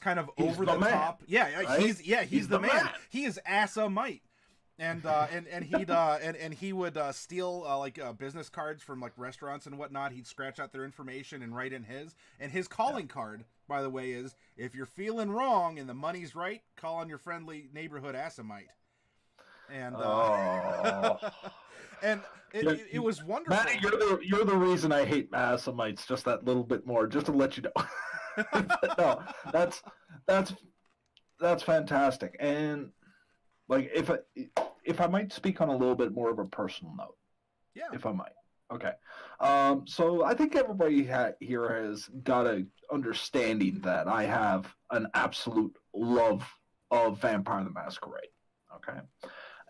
kind of over the top. Yeah, right? He's the man. He is ass-a-mite. And he would steal business cards from like restaurants and whatnot. He'd scratch out their information and write in his. And his calling card, by the way, is, if you're feeling wrong and the money's right, call on your friendly neighborhood ass-a-mite. And and it was wonderful. Matty, you're the reason I hate ass-a-mites just that little bit more, just to let you know. No, that's fantastic. And like, if I might speak on a little bit more of a personal note, if I might. Okay. So I think everybody here has got a understanding that I have an absolute love of Vampire the Masquerade. Okay.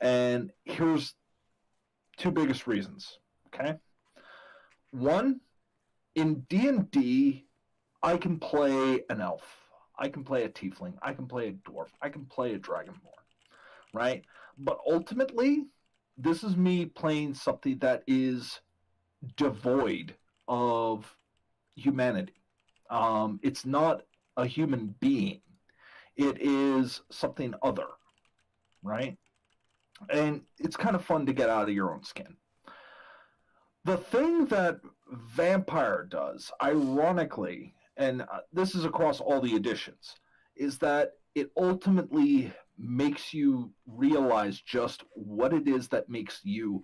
And here's two biggest reasons. Okay. One, in D&D, I can play an elf. I can play a tiefling. I can play a dwarf. I can play a dragonborn. Right? But ultimately, this is me playing something that is devoid of humanity. It's not a human being. It is something other. Right? And it's kind of fun to get out of your own skin. The thing that Vampire does, ironically, and this is across all the editions, is that it ultimately makes you realize just what it is that makes you,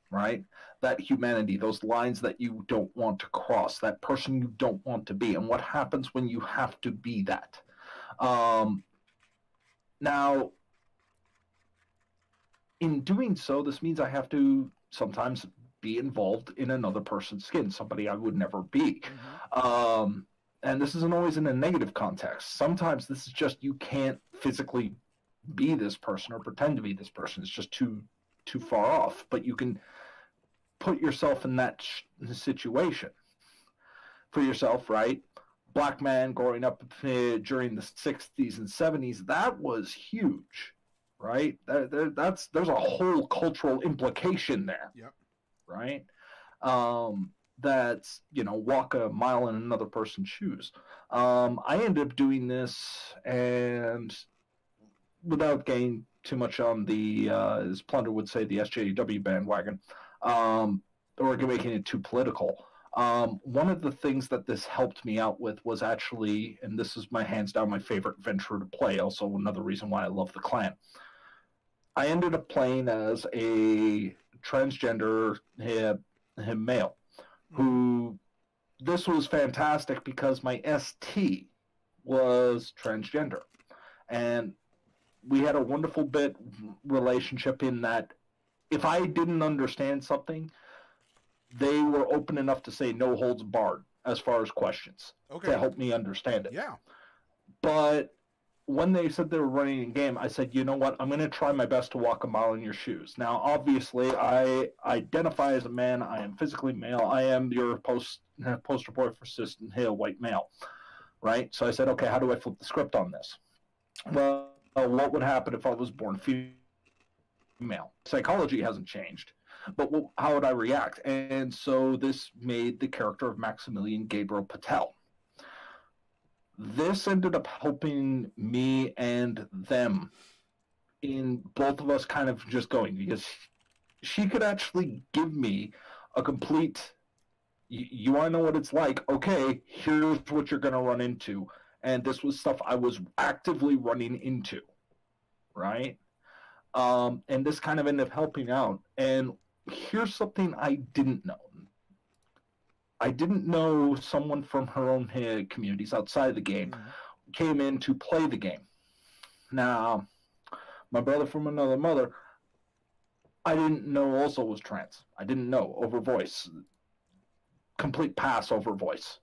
right? That humanity, those lines that you don't want to cross, that person you don't want to be, and what happens when you have to be that. Now, in doing so, this means I have to sometimes be involved in another person's skin, somebody I would never be. And this isn't always in a negative context. Sometimes this is just you can't physically be this person or pretend to be this person. It's just too far off. But you can put yourself in that situation for yourself, right? Black man growing up during the 60s and 70s, that was huge, right? There's a whole cultural implication there. Yep. Right? That's, walk a mile in another person's shoes. I ended up doing this, and without getting too much on the, as Plunder would say, the SJW bandwagon, or making it too political. One of the things that this helped me out with was actually, and this is my hands down my favorite venture to play, also another reason why I love the clan. I ended up playing as a transgender male who, this was fantastic because my ST was transgender. And we had a wonderful relationship in that if I didn't understand something, they were open enough to say no holds barred as far as questions to help me understand it. Yeah. But when they said they were running a game, I said, you know what? I'm going to try my best to walk a mile in your shoes. Now, obviously, I identify as a man. I am physically male. I am your poster boy for cis white male, right? So I said, okay, how do I flip the script on this? Well, what would happen if I was born female? Psychology hasn't changed, but how would I react? And so this made the character of Maximilian Gabriel Patel. This ended up helping me and them in both of us kind of just going, because she could actually give me a complete, you want to know what it's like? Okay, here's what you're going to run into. And this was stuff I was actively running into, right? And this kind of ended up helping out. And here's something I didn't know. I didn't know someone from her own communities outside of the game came in to play the game. Now, my brother from another mother, I didn't know also was trans. I didn't know over voice. Complete pass over voice.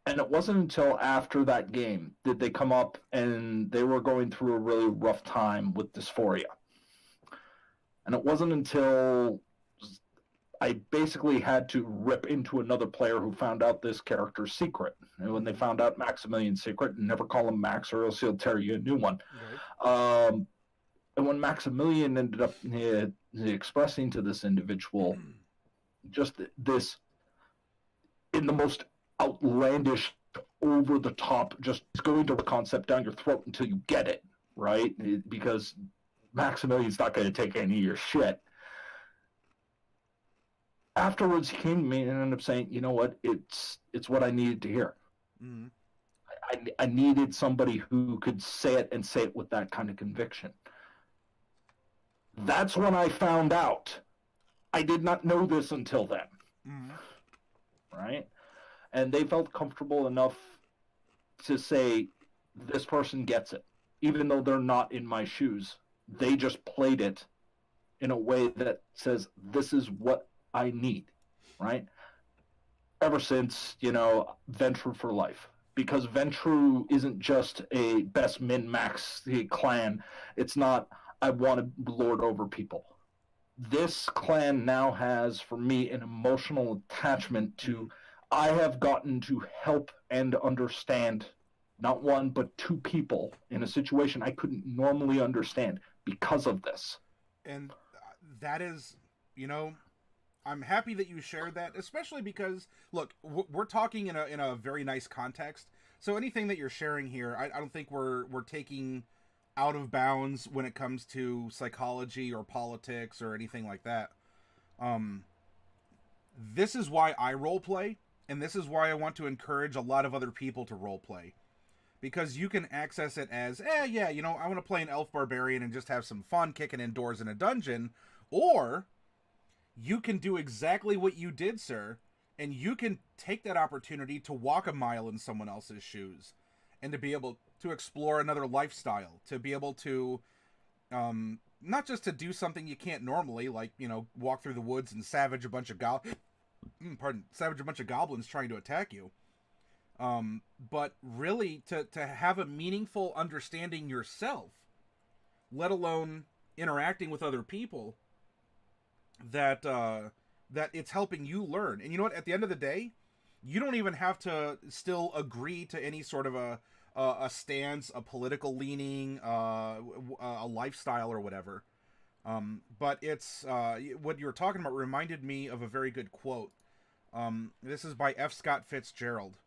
And it wasn't until after that game did they come up and they were going through a really rough time with dysphoria. And it wasn't until I basically had to rip into another player who found out this character's secret. And when they found out Maximilian's secret, never call him Max or else he'll tear you a new one. Right. And when Maximilian ended up expressing to this individual just this, in the most outlandish, over-the-top, just going to the concept down your throat until you get it, right? Because Maximilian's not going to take any of your shit. Afterwards, he came to me and ended up saying, you know what, it's what I needed to hear. Mm-hmm. I needed somebody who could say it and say it with that kind of conviction. That's when I found out. I did not know this until then. Mm-hmm. Right? And they felt comfortable enough to say, this person gets it. Even though they're not in my shoes, they just played it in a way that says, this is what I need, right? Ever since, Ventru for life. Because Ventru isn't just a best min-max clan. It's not, I want to lord over people. This clan now has, for me, an emotional attachment to, I have gotten to help and understand not one, but two people in a situation I couldn't normally understand because of this. And that is, I'm happy that you shared that, especially because, look, we're talking in a very nice context. So anything that you're sharing here, I don't think we're taking out of bounds when it comes to psychology or politics or anything like that. This is why I roleplay, and this is why I want to encourage a lot of other people to roleplay. Because you can access it as, I want to play an elf barbarian and just have some fun kicking indoors in a dungeon, or you can do exactly what you did, sir, and you can take that opportunity to walk a mile in someone else's shoes and to be able to explore another lifestyle, to be able to Not just to do something you can't normally, like, you know, walk through the woods and savage a bunch of savage a bunch of goblins trying to attack you. But really to have a meaningful understanding yourself, let alone interacting with other people, that that it's helping you learn. And you know what? At the end of the day, you don't even have to still agree to any sort of a stance, a political leaning, a lifestyle or whatever. But it's what you were talking about reminded me of a very good quote. This is by F. Scott Fitzgerald.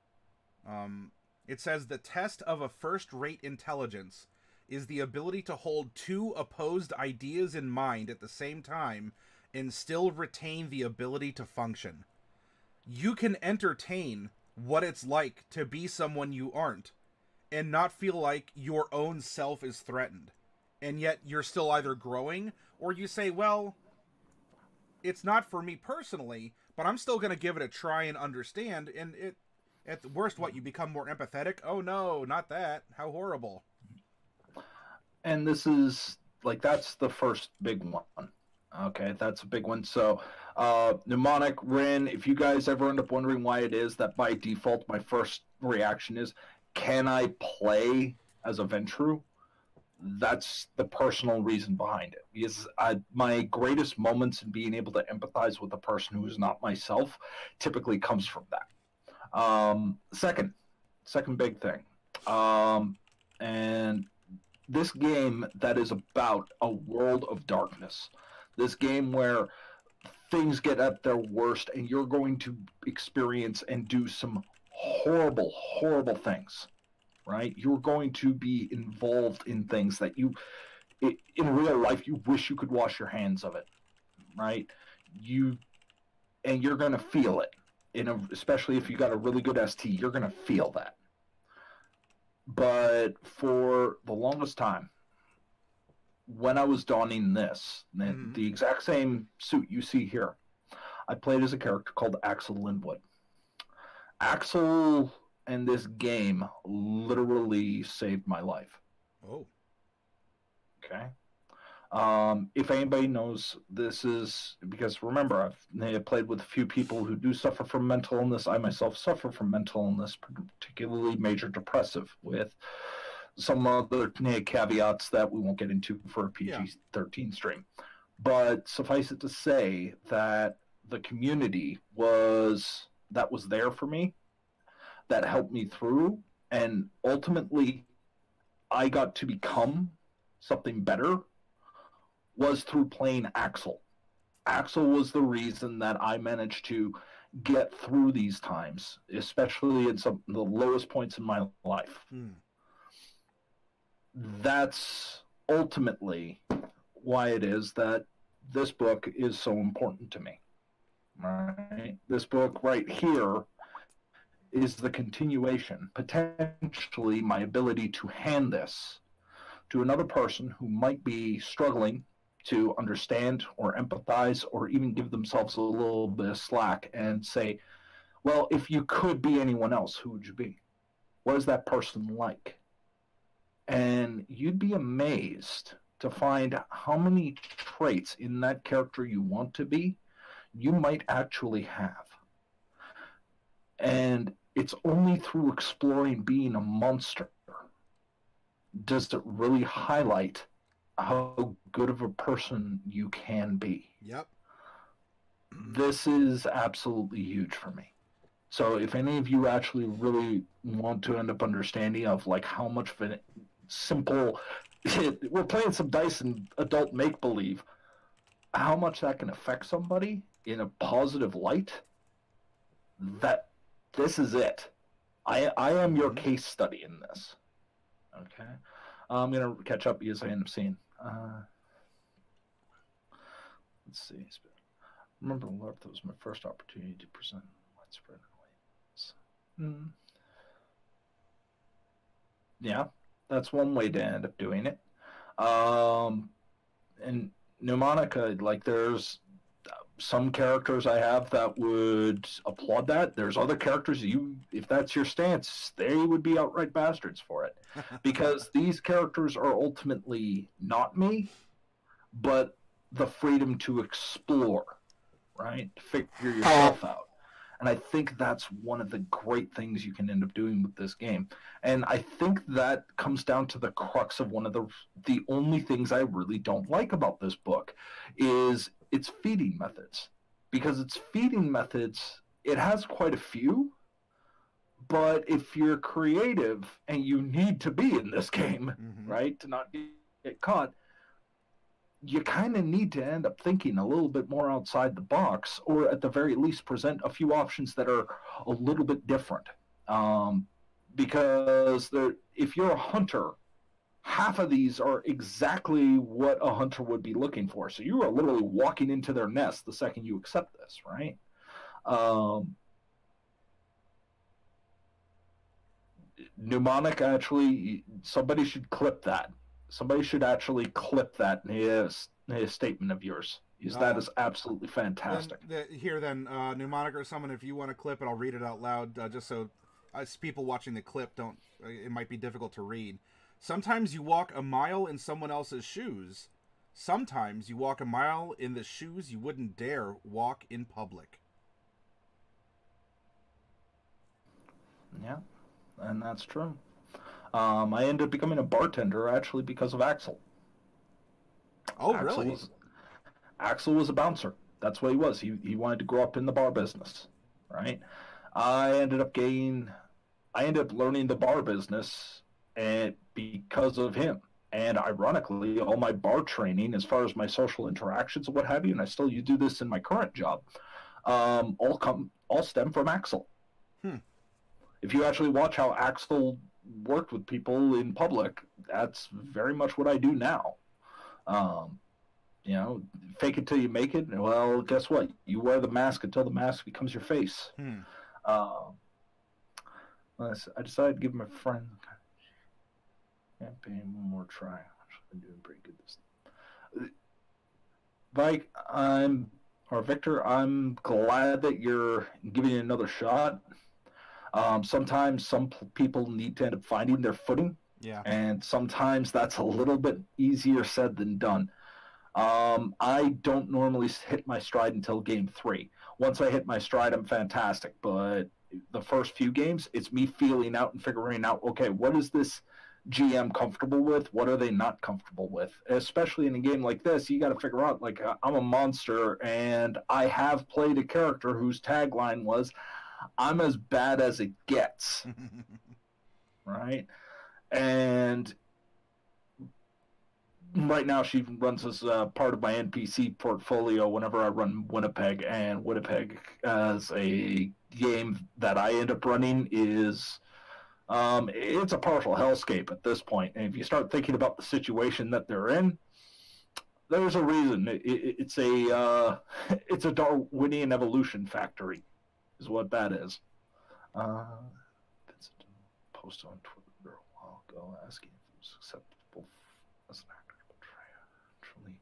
It says, "The test of a first-rate intelligence is the ability to hold two opposed ideas in mind at the same time and still retain the ability to function. You can entertain what it's like to be someone you aren't and not feel like your own self is threatened. And yet you're still either growing, or you say, well, it's not for me personally, but I'm still going to give it a try and understand. And it, at the worst, what, you become more empathetic? Oh no, not that. How horrible." And this is, like, that's the first big one. Okay, that's a big one. So, Mnemonic, Rin, if you guys ever end up wondering why it is that by default my first reaction is, can I play as a Ventru? That's the personal reason behind it. Because my greatest moments in being able to empathize with a person who is not myself typically comes from that. Second big thing. And this game that is about a world of darkness. This game where things get at their worst and you're going to experience and do some horrible, horrible things, right? You're going to be involved in things that in real life, you wish you could wash your hands of it, right? And you're going to feel it, especially if you got a really good ST, you're going to feel that. But for the longest time, when I was donning this, the exact same suit you see here, I played as a character called Axel Linwood. Axel and this game literally saved my life. Oh. Okay. If anybody knows, this is because, remember, I've played with a few people who do suffer from mental illness. I myself suffer from mental illness, particularly major depressive, with some other caveats that we won't get into for a PG-13 stream. But suffice it to say that the community was there for me, that helped me through, and ultimately I got to become something better was through playing Axel. Axel was the reason that I managed to get through these times, especially at some of the lowest points in my life. That's ultimately why it is that this book is so important to me. Right? This book right here is the continuation, potentially my ability to hand this to another person who might be struggling to understand or empathize or even give themselves a little bit of slack and say, well, if you could be anyone else, who would you be? What is that person like? And you'd be amazed to find how many traits in that character you want to be, you might actually have. And it's only through exploring being a monster does it really highlight how good of a person you can be. Yep. This is absolutely huge for me. So if any of you actually really want to end up understanding of like how much of a simple, we're playing some dice and adult make-believe, how much that can affect somebody in a positive light, that this is it. I am your case study in this. Okay? I'm going to catch up because I end up seeing. Let's see. Remember, LARP, that was my first opportunity to present widespread awareness. Yeah, that's one way to end up doing it. And Mnemonica, like, there's some characters I have that would applaud that. There's other characters if that's your stance, they would be outright bastards for it, because these characters are ultimately not me, but the freedom to explore, right? To figure yourself out. And I think that's one of the great things you can end up doing with this game. And I think that comes down to the crux of one of the only things I really don't like about this book is its feeding methods. Because its feeding methods, it has quite a few, but if you're creative, and you need to be in this game, right, to not get caught, you kind of need to end up thinking a little bit more outside the box, or at the very least present a few options that are a little bit different. Because if you're a hunter, half of these are exactly what a hunter would be looking for. So you are literally walking into their nest the second you accept this, right? Mnemonic, actually, somebody should clip that. Somebody should actually clip that in his statement of yours. That is absolutely fantastic. Mnemonic or someone, if you want to clip it, I'll read it out loud, just so people watching the clip don't. It might be difficult to read. Sometimes you walk a mile in someone else's shoes. Sometimes you walk a mile in the shoes you wouldn't dare walk in public. Yeah, and that's true. I ended up becoming a bartender actually because of Axel. Oh, really? Axel was a bouncer. That's what he was. He wanted to grow up in the bar business, right? I ended up learning the bar business, and because of him. And ironically, all my bar training, as far as my social interactions and what have you, and I still do this in my current job, all stem from Axel. If you actually watch how Axel worked with people in public, that's very much what I do now. Fake it till you make it. Well, guess what? You wear the mask until the mask becomes your face. I decided to give my friend campaign one more try. I've been doing pretty good this time. Victor, I'm glad that you're giving it another shot. Sometimes some people need to end up finding their footing. Yeah. And sometimes that's a little bit easier said than done. I don't normally hit my stride until game 3. Once I hit my stride, I'm fantastic. But the first few games, it's me feeling out and figuring out, okay, what is this GM comfortable with? What are they not comfortable with? Especially in a game like this, you got to figure out, like, I'm a monster, and I have played a character whose tagline was, I'm as bad as it gets. Right? And right now she runs as part of my NPC portfolio whenever I run Winnipeg, and Winnipeg as a game that I end up running is it's a partial hellscape at this point. And if you start thinking about the situation that they're in, there's a reason. It's a Darwinian evolution factory is what that is. Vincent posted on Twitter a while ago asking if it was acceptable as an actor to portray actually.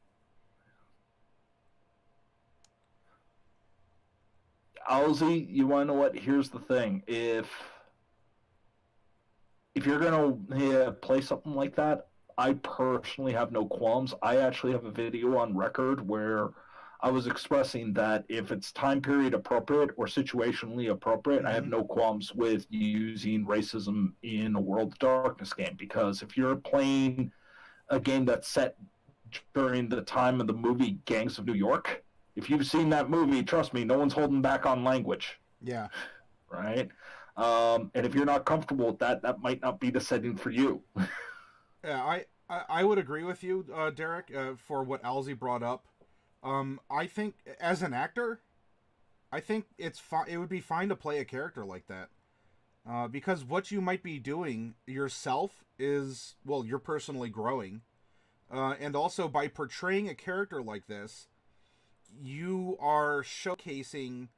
Owlsy, you want to know what? Here's the thing. If you're going to play something like that, I personally have no qualms. I actually have a video on record where I was expressing that if it's time period appropriate or situationally appropriate, I have no qualms with using racism in a World of Darkness game. Because if you're playing a game that's set during the time of the movie Gangs of New York, if you've seen that movie, trust me, no one's holding back on language. Yeah. Right? And if you're not comfortable with that, that might not be the setting for you. Yeah, I would agree with you, Derek, for what Alzy brought up. I think, as an actor, I think it would be fine to play a character like that. Because what you might be doing yourself is, well, you're personally growing. And also, by portraying a character like this, you are showcasing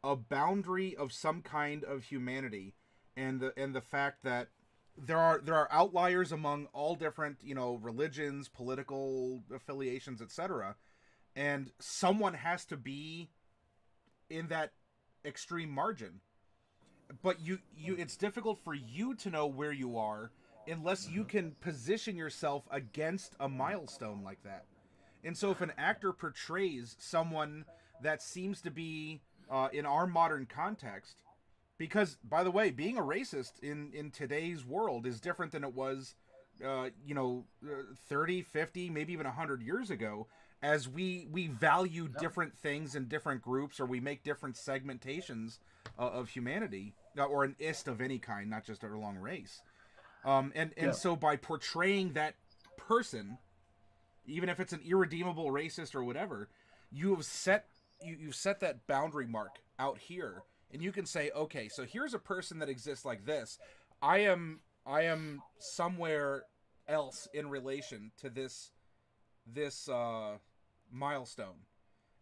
a boundary of some kind of humanity, and the fact that there are outliers among all different, religions, political affiliations, etc. And someone has to be in that extreme margin. But it's difficult for you to know where you are unless you can position yourself against a milestone like that. And so if an actor portrays someone that seems to be, in our modern context, because, by the way, being a racist in today's world is different than it was, 30, 50, maybe even 100 years ago, as we value different things in different groups, or we make different segmentations of humanity, or an ist of any kind, not just along race. So by portraying that person, even if it's an irredeemable racist or whatever, you've set that boundary mark out here, and you can say, okay, so here's a person that exists like this. I am somewhere else in relation to this milestone,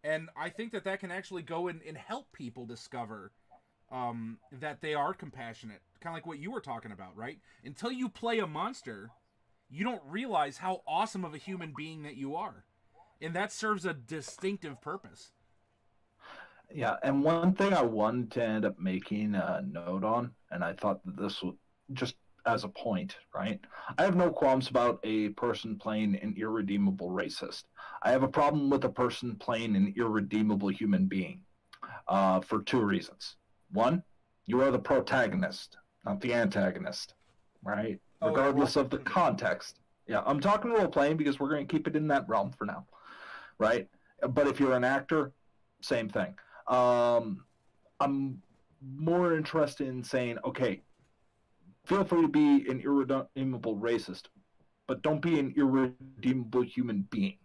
and I think that can actually go and help people discover that they are compassionate, kind of like what you were talking about, right? Until you play a monster, you don't realize how awesome of a human being that you are, and that serves a distinctive purpose. Yeah, and one thing I wanted to end up making a note on, and I thought that this was just as a point, right? I have no qualms about a person playing an irredeemable racist. I have a problem with a person playing an irredeemable human being for two reasons. One, you are the protagonist, not the antagonist, right? Regardless of the context. Yeah, I'm talking role-playing because we're going to keep it in that realm for now, right? But if you're an actor, same thing. I'm more interested in saying, okay, feel free to be an irredeemable racist, but don't be an irredeemable human being.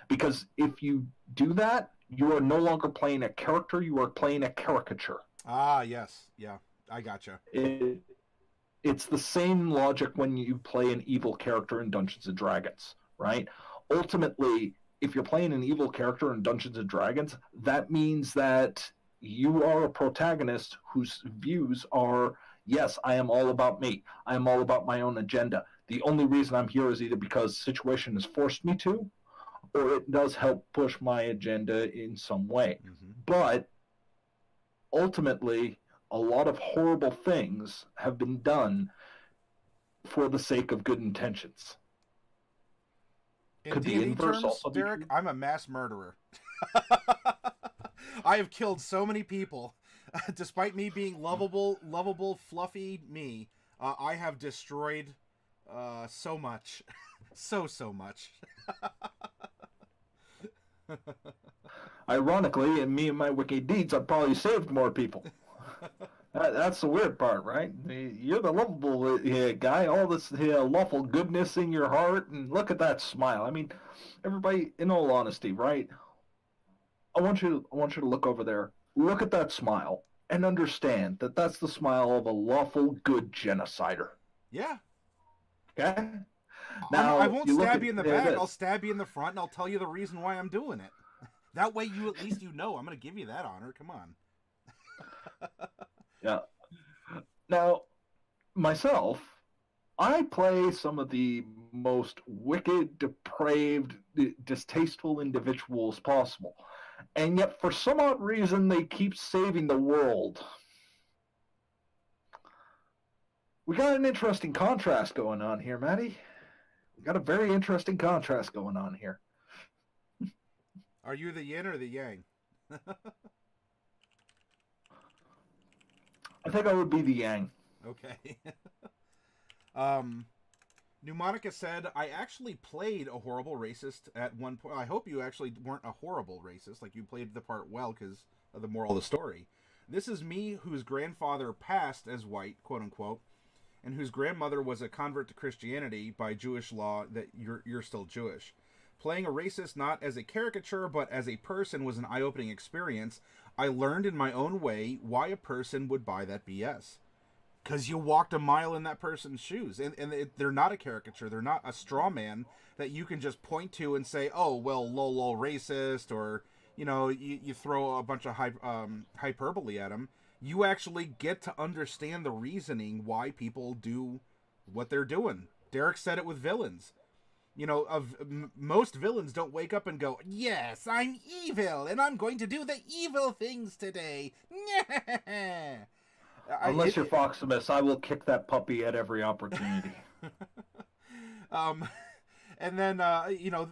Because if you do that, you are no longer playing a character, you are playing a caricature. Ah, yes. Yeah, I gotcha. It's the same logic when you play an evil character in Dungeons & Dragons, right? Ultimately, if you're playing an evil character in Dungeons & Dragons, that means that you are a protagonist whose views are, yes, I am all about me. I am all about my own agenda. The only reason I'm here is either because the situation has forced me to, or it does help push my agenda in some way. Mm-hmm. But ultimately, a lot of horrible things have been done for the sake of good intentions. In D&D terms, Derek, I'm a mass murderer. I have killed so many people. Despite me being lovable, fluffy me, I have destroyed so much. so much. Ironically, in me and my wicked deeds, I've probably saved more people. That's the weird part, right? You're the lovable guy, all this lawful goodness in your heart, and look at that smile. I mean, everybody, in all honesty, right? I want you to look over there, look at that smile, and understand that that's the smile of a lawful good genocider. Yeah. Okay? Now, I won't stab you in the back, I'll stab you in the front, and I'll tell you the reason why I'm doing it. That way you at least I'm going to give you that honor. Come on. Yeah. Now, myself, I play some of the most wicked, depraved, distasteful individuals possible. And yet, for some odd reason, they keep saving the world. We got an interesting contrast going on here, Maddie. We got a very interesting contrast going on here. Are you the yin or the yang? I think I would be the yang. Okay. Pneumonica said, I actually played a horrible racist at one point. I hope you actually weren't a horrible racist. Like, you played the part well because of the moral of the story. This is me whose grandfather passed as white, quote unquote, and whose grandmother was a convert to Christianity by Jewish law that you're still Jewish. Playing a racist not as a caricature but as a person was an eye-opening experience. I learned in my own way why a person would buy that BS. Because you walked a mile in that person's shoes. And they're not a caricature. They're not a straw man that you can just point to and say, oh, well, lol, racist, or, you throw a bunch of hyperbole at them. You actually get to understand the reasoning why people do what they're doing. Derek said it with villains. most villains don't wake up and go, yes, I'm evil, and I'm going to do the evil things today. Unless you're Foximus, I will kick that puppy at every opportunity. And then,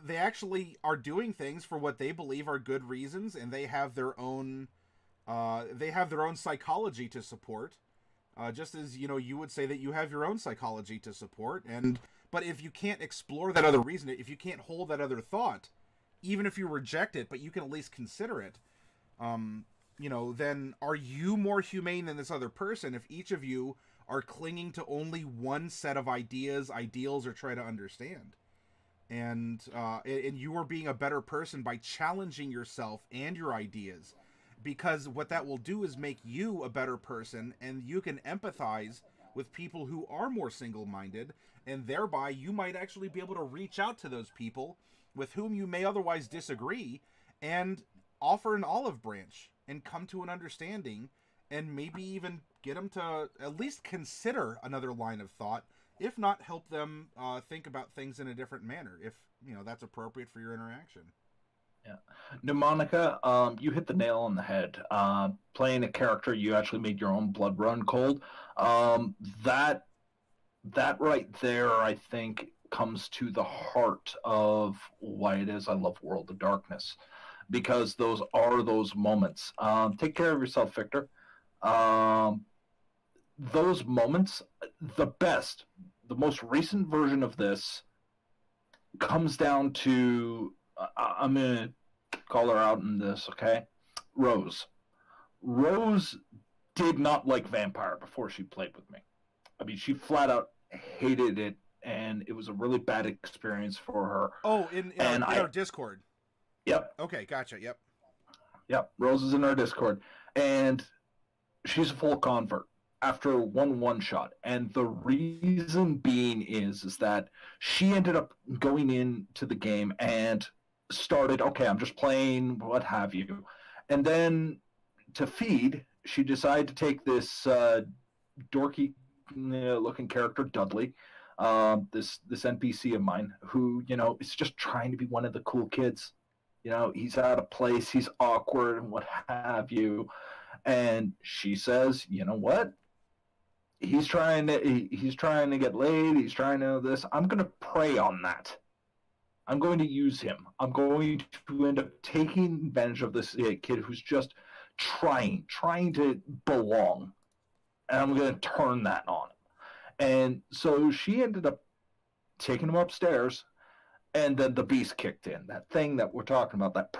they actually are doing things for what they believe are good reasons, and they have their own psychology to support. Just as, you would say that you have your own psychology to support. But if you can't explore that other reason, if you can't hold that other thought, even if you reject it, but you can at least consider it, then are you more humane than this other person if each of you are clinging to only one set of ideals, or try to understand? And you are being a better person by challenging yourself and your ideas, because what that will do is make you a better person, and you can empathize with people who are more single-minded, and thereby you might actually be able to reach out to those people with whom you may otherwise disagree and offer an olive branch and come to an understanding, and maybe even get them to at least consider another line of thought, if not help them think about things in a different manner, if that's appropriate for your interaction. Yeah, Mnemonica, you hit the nail on the head. Playing a character, you actually made your own blood run cold. That right there, I think, comes to the heart of why it is I love World of Darkness, because those are those moments. Take care of yourself, Victor. Those moments, the most recent version of this comes down to, I'm going to call her out in this, okay? Rose. Rose did not like Vampire before she played with me. I mean, she flat out hated it, and it was a really bad experience for her. Oh, in our Discord. Yep. Okay, gotcha, yep. Yep, Rose is in our Discord, and she's a full convert after one shot, and the reason being is that she ended up going into the game and started, okay, I'm just playing, what have you, and then to feed, she decided to take this dorky looking character, Dudley, this NPC of mine, who is just trying to be one of the cool kids. He's out of place, he's awkward, and what have you. And she says, you know what? He's trying to get laid. He's trying to this. I'm going to prey on that. I'm going to use him. I'm going to end up taking advantage of this kid who's just trying to belong, and I'm going to turn that on him. And so she ended up taking him upstairs, and then the beast kicked in. That thing that we're talking about, that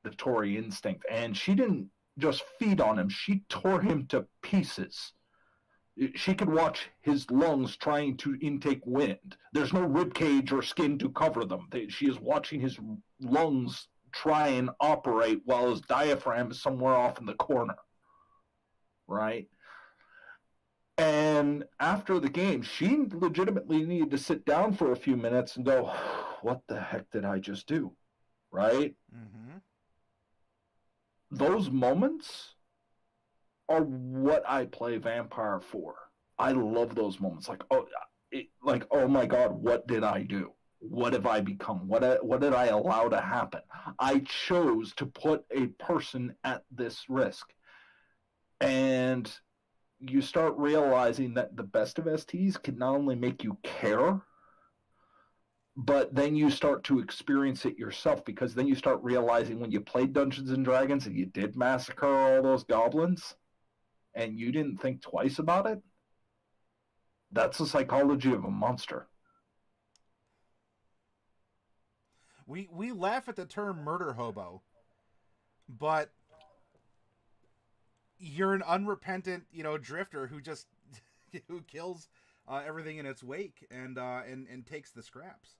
predatory instinct, and she didn't just feed on him. She tore him to pieces. She could watch his lungs trying to intake wind. There's no rib cage or skin to cover them. She is watching his lungs try and operate while his diaphragm is somewhere off in the corner. Right? And after the game, she legitimately needed to sit down for a few minutes and go, what the heck did I just do? Right? Mm-hmm. Those moments are what I play Vampire for. I love those moments. Oh my God, what did I do? What have I become? What did I allow to happen? I chose to put a person at this risk. And you start realizing that the best of STs can not only make you care, but then you start to experience it yourself, because then you start realizing when you played Dungeons and Dragons and you did massacre all those goblins, and you didn't think twice about it, that's the psychology of a monster. We laugh at the term murder hobo, but you're an unrepentant, drifter who just who kills everything in its wake and takes the scraps.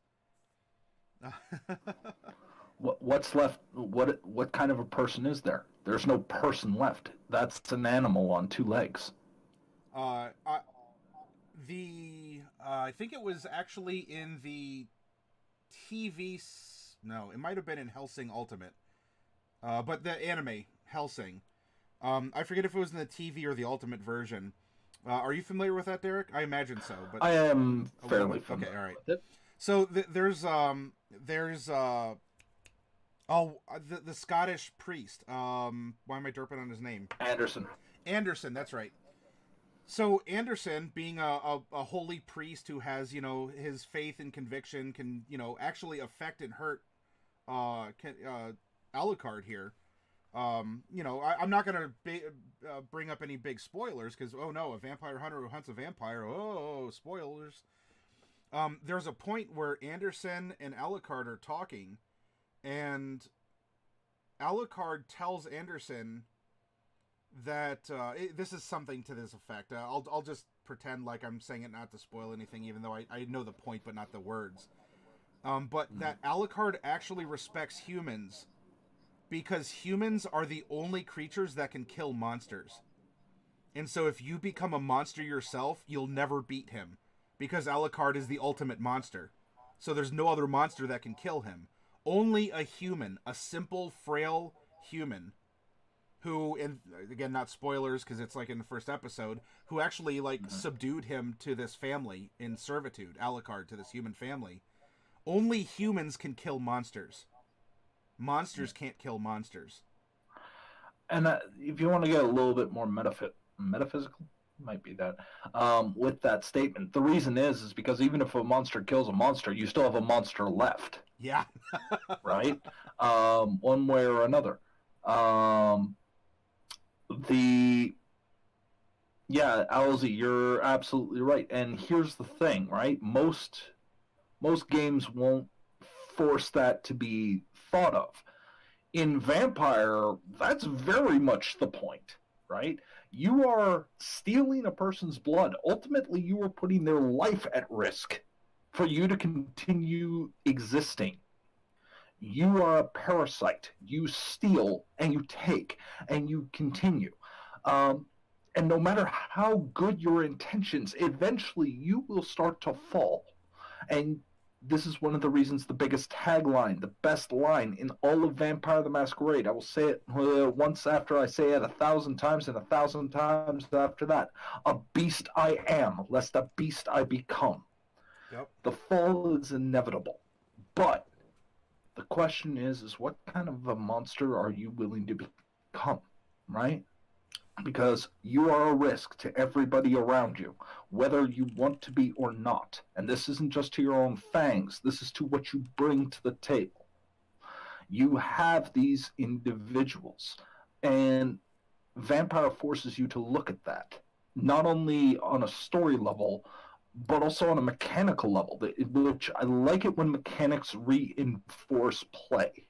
What's left? What kind of a person is there? There's no person left. That's an animal on two legs. I think it was actually in the TV. No, it might have been in Hellsing Ultimate, but the anime Hellsing. I forget if it was in the TV or the Ultimate version. Are you familiar with that, Derek? I imagine so. But I am fairly familiar. Okay, all right. With it. So there's the Scottish priest. Why am I derping on his name? Anderson. Anderson. That's right. So Anderson, being a holy priest who has, his faith and conviction can, actually affect and hurt Alucard here. I'm not going to bring up any big spoilers because, oh no, a vampire hunter who hunts a vampire. Oh, spoilers. There's a point where Anderson and Alucard are talking, and Alucard tells Anderson that this is something to this effect. I'll just pretend like I'm saying it not to spoil anything, even though I know the point but not the words. But that Alucard actually respects humans because humans are the only creatures that can kill monsters. And so if you become a monster yourself, you'll never beat him because Alucard is the ultimate monster. So there's no other monster that can kill him. Only a human, a simple, frail human who, and again, not spoilers because it's like in the first episode, who actually subdued him to this family in servitude, Alucard to this human family. Only humans can kill monsters. Monsters can't kill monsters. And if you want to get a little bit more metaphysical, might be that, with that statement, the reason is because even if a monster kills a monster, you still have a monster left. Yeah. Right? One way or another. Alzy, you're absolutely right. And here's the thing, right? Most games won't force that to be thought of. In Vampire, that's very much the point, right? You are stealing a person's blood. Ultimately, you are putting their life at risk for you to continue existing. You are a parasite. You steal and you take and you continue. And no matter how good your intentions, eventually you will start to fall. And this is one of the reasons, the biggest tagline, the best line in all of Vampire the Masquerade. I will say it once after I say it 1,000 times and 1,000 times after that. A beast I am, lest a beast I become. Yep. The fall is inevitable. But the question is what kind of a monster are you willing to become, right? Because you are a risk to everybody around you, whether you want to be or not. And this isn't just to your own fangs. This is to what you bring to the table. You have these individuals, and Vampire forces you to look at that, not only on a story level, but also on a mechanical level, which I like it when mechanics reinforce play.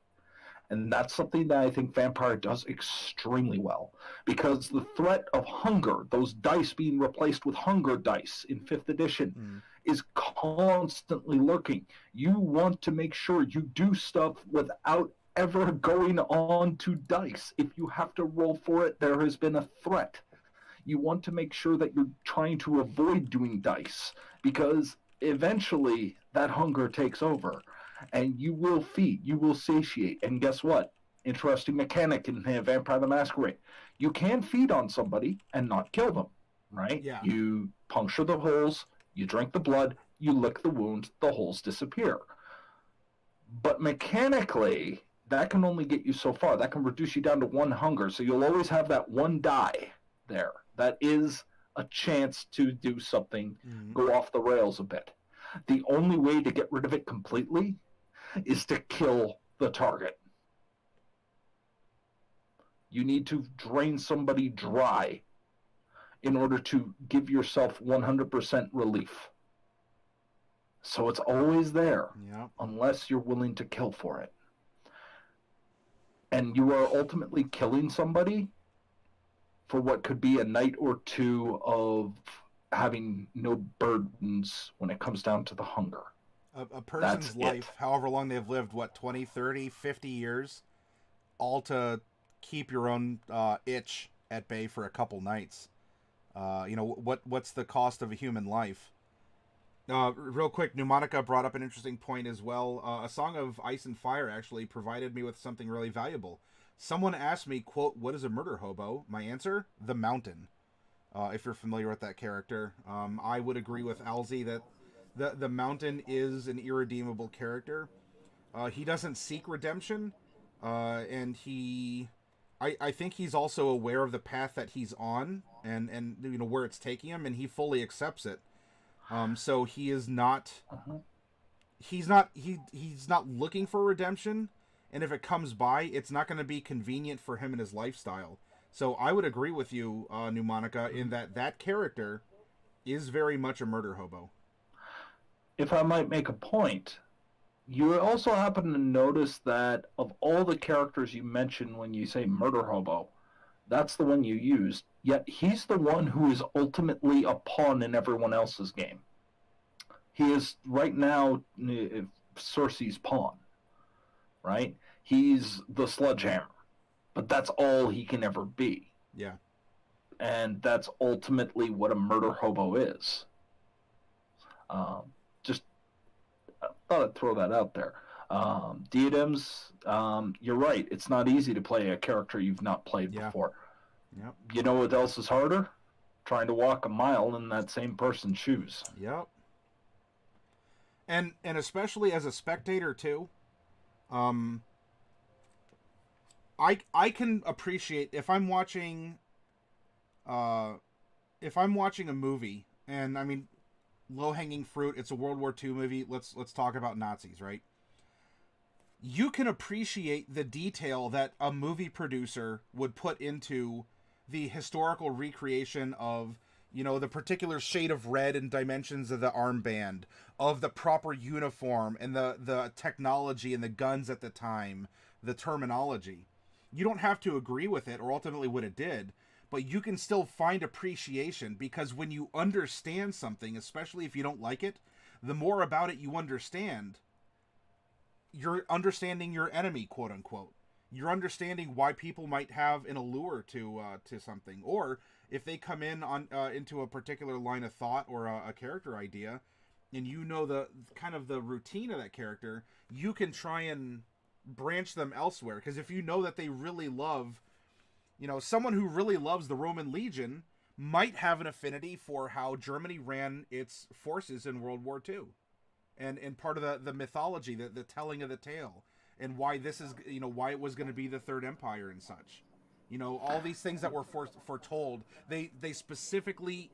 And that's something that I think Vampire does extremely well. Because the threat of hunger, those dice being replaced with hunger dice in 5th edition, is constantly lurking. You want to make sure you do stuff without ever going on to dice. If you have to roll for it, there has been a threat. You want to make sure that you're trying to avoid doing dice, because eventually that hunger takes over. And you will feed, you will satiate. And guess what? Interesting mechanic in Vampire the Masquerade. You can feed on somebody and not kill them, right? Yeah. You puncture the holes, you drink the blood, you lick the wounds, the holes disappear. But mechanically, that can only get you so far. That can reduce you down to 1 hunger. So you'll always have that 1 die there. That is a chance to do something, go off the rails a bit. The only way to get rid of it completely is to kill the target. You need to drain somebody dry in order to give yourself 100% relief. So it's always there, unless you're willing to kill for it. And you are ultimately killing somebody for what could be a night or two of having no burdens when it comes down to the hunger. A person's life, however long they've lived, 20, 30, 50 years, all to keep your own itch at bay for a couple nights. What's the cost of a human life? Real quick, Pneumatica brought up an interesting point as well. A Song of Ice and Fire actually provided me with something really valuable. Someone asked me, quote, "What is a murder hobo?" My answer, the Mountain. If you're familiar with that character. I would agree with Alzy that The Mountain is an irredeemable character. He doesn't seek redemption, and I think he's also aware of the path that he's on, and you know where it's taking him, and he fully accepts it. So he is not. He's not looking for redemption, and if it comes by, it's not going to be convenient for him and his lifestyle. So I would agree with you, Pneumonica, in that character is very much a murder hobo. If I might make a point, you also happen to notice that of all the characters you mention when you say murder hobo, that's the one you used. Yet he's the one who is ultimately a pawn in everyone else's game. He is right now Cersei's pawn, right? He's the sledgehammer, but that's all he can ever be. Yeah. And that's ultimately what a murder hobo is. Just I thought I'd throw that out there. Diadems, you're right. It's not easy to play a character you've not played before. Yep. You know what else is harder? Trying to walk a mile in that same person's shoes. Yep. And especially as a spectator too, I can appreciate if I'm watching a movie, and I mean, low hanging fruit. It's a World War II movie. Let's talk about Nazis, right? You can appreciate the detail that a movie producer would put into the historical recreation of, you know, the particular shade of red and dimensions of the armband, of the proper uniform and the technology and the guns at the time, the terminology. You don't have to agree with it or ultimately what it did, but you can still find appreciation, because when you understand something, especially if you don't like it, the more about it you understand, you're understanding your enemy, quote unquote. You're understanding why people might have an allure to something, or if they come in on into a particular line of thought or a character idea, and you know the kind of the routine of that character, you can try and branch them elsewhere. Because if you know that they really love, you know, someone who really loves the Roman Legion might have an affinity for how Germany ran its forces in World War II, and part of the mythology, the telling of the tale. And why this is, you know, why it was going to be the Third Empire and such. You know, all these things that were foretold, they specifically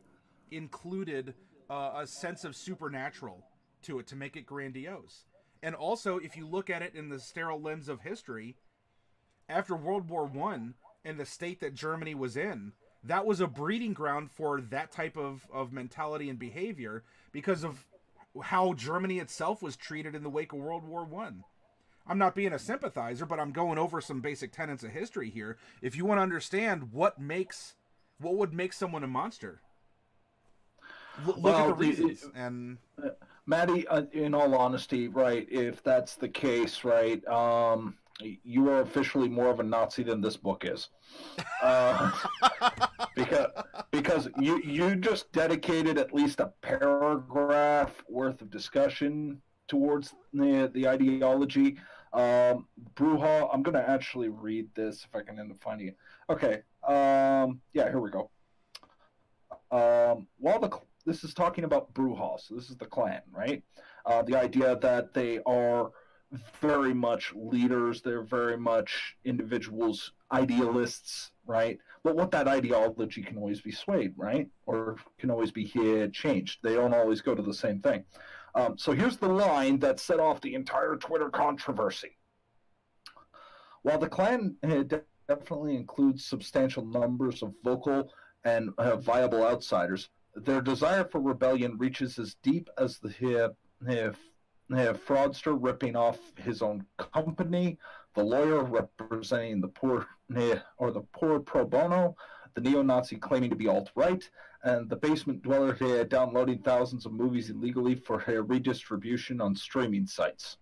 included a sense of supernatural to it to make it grandiose. And also, if you look at it in the sterile lens of history, after World War I and the state that Germany was in, that was a breeding ground for that type of mentality and behavior, because of how Germany itself was treated in the wake of World War I. I'm not being a sympathizer, but I'm going over some basic tenets of history here. If you want to understand what would make someone a monster, look at the reasons. And Maddie, in all honesty, right, if that's the case, right, you are officially more of a Nazi than this book is. Because you just dedicated at least a paragraph worth of discussion towards the ideology. Bruja, I'm going to actually read this if I can end up finding it. Okay. Yeah, here we go. This is talking about Bruja, so this is the clan, right? The idea that they are very much leaders, they're very much individuals, idealists, right? But what that ideology can always be swayed, right? Or can always be changed. They don't always go to the same thing. So here's the line that set off the entire Twitter controversy. While the clan definitely includes substantial numbers of vocal and viable outsiders, their desire for rebellion reaches as deep as the fraudster ripping off his own company, the lawyer representing the poor pro bono, the neo-Nazi claiming to be alt-right, and the basement dweller downloading thousands of movies illegally for redistribution on streaming sites.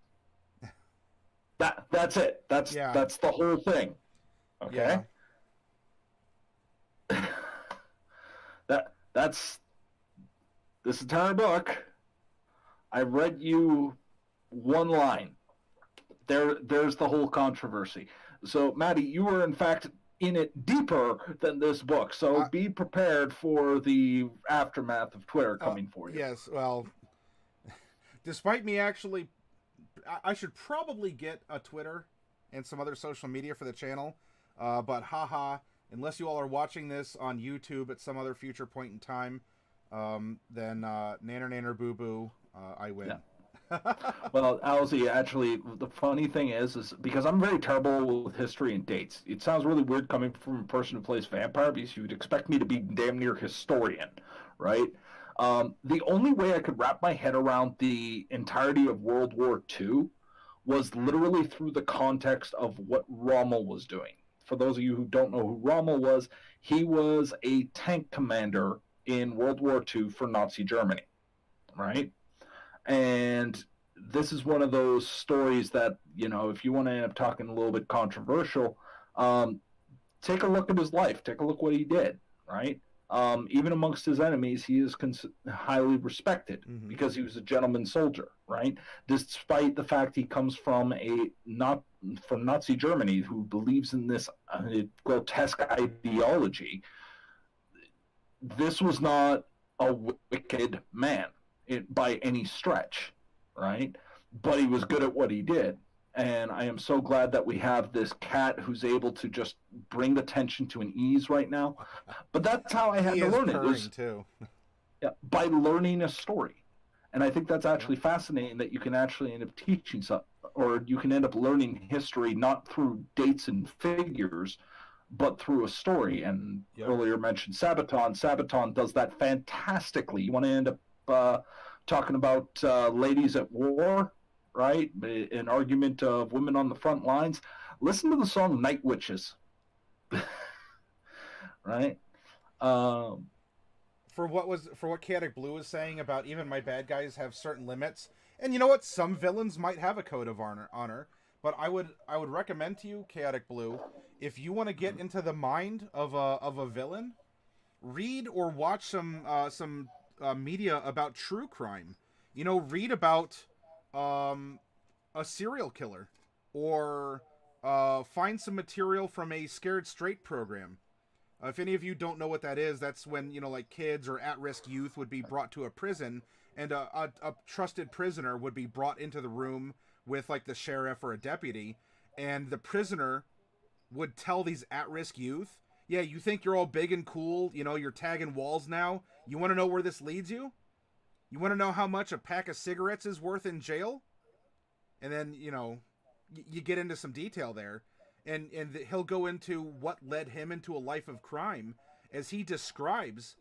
That's it. That's the whole thing. Okay. Yeah. That's this entire book. I read you one line. There's the whole controversy. So, Maddie, you were in fact in it deeper than this book. So be prepared for the aftermath of Twitter coming for you. Yes, well, despite me actually, I should probably get a Twitter and some other social media for the channel. But haha, unless you all are watching this on YouTube at some other future point in time, then nanner boo boo, I win. Yeah. Well, Alzy, actually, the funny thing is because I'm very terrible with history and dates. It sounds really weird coming from a person who plays vampire because you'd expect me to be damn near historian, right? The only way I could wrap my head around the entirety of World War II was literally through the context of what Rommel was doing. For those of you who don't know who Rommel was, he was a tank commander in World War II for Nazi Germany, right? And this is one of those stories that, if you want to end up talking a little bit controversial, take a look at his life. Take a look what he did, right? Even amongst his enemies, he is highly respected because he was a gentleman soldier, right? Despite the fact he comes from from Nazi Germany, who believes in this grotesque ideology, this was not a wicked man by any stretch, right? But he was good at what he did. And I am so glad that we have this cat who's able to just bring the tension to an ease right now. But that's how I had to learn it. Too. Yeah, by learning a story. And I think that's actually fascinating that you can actually end up teaching something, or you can end up learning history not through dates and figures, but through a story. And earlier mentioned Sabaton. Sabaton does that fantastically. You want to end up talking about ladies at war, right? An argument of women on the front lines. Listen to the song Night Witches. Right? For what Chaotic Blue was saying about even my bad guys have certain limits. And you know what? Some villains might have a code of honor. But I would recommend to you, Chaotic Blue, if you want to get into the mind of a villain, read or watch some media about true crime. Read about a serial killer, or find some material from a Scared Straight program. If any of you don't know what that is, that's when like kids or at-risk youth would be brought to a prison, and a trusted prisoner would be brought into the room with like the sheriff or a deputy, and the prisoner would tell these at-risk youth, yeah, you think you're all big and cool, you're tagging walls now? You want to know where this leads you? You want to know how much a pack of cigarettes is worth in jail? And then, you get into some detail there. And he'll go into what led him into a life of crime as he describes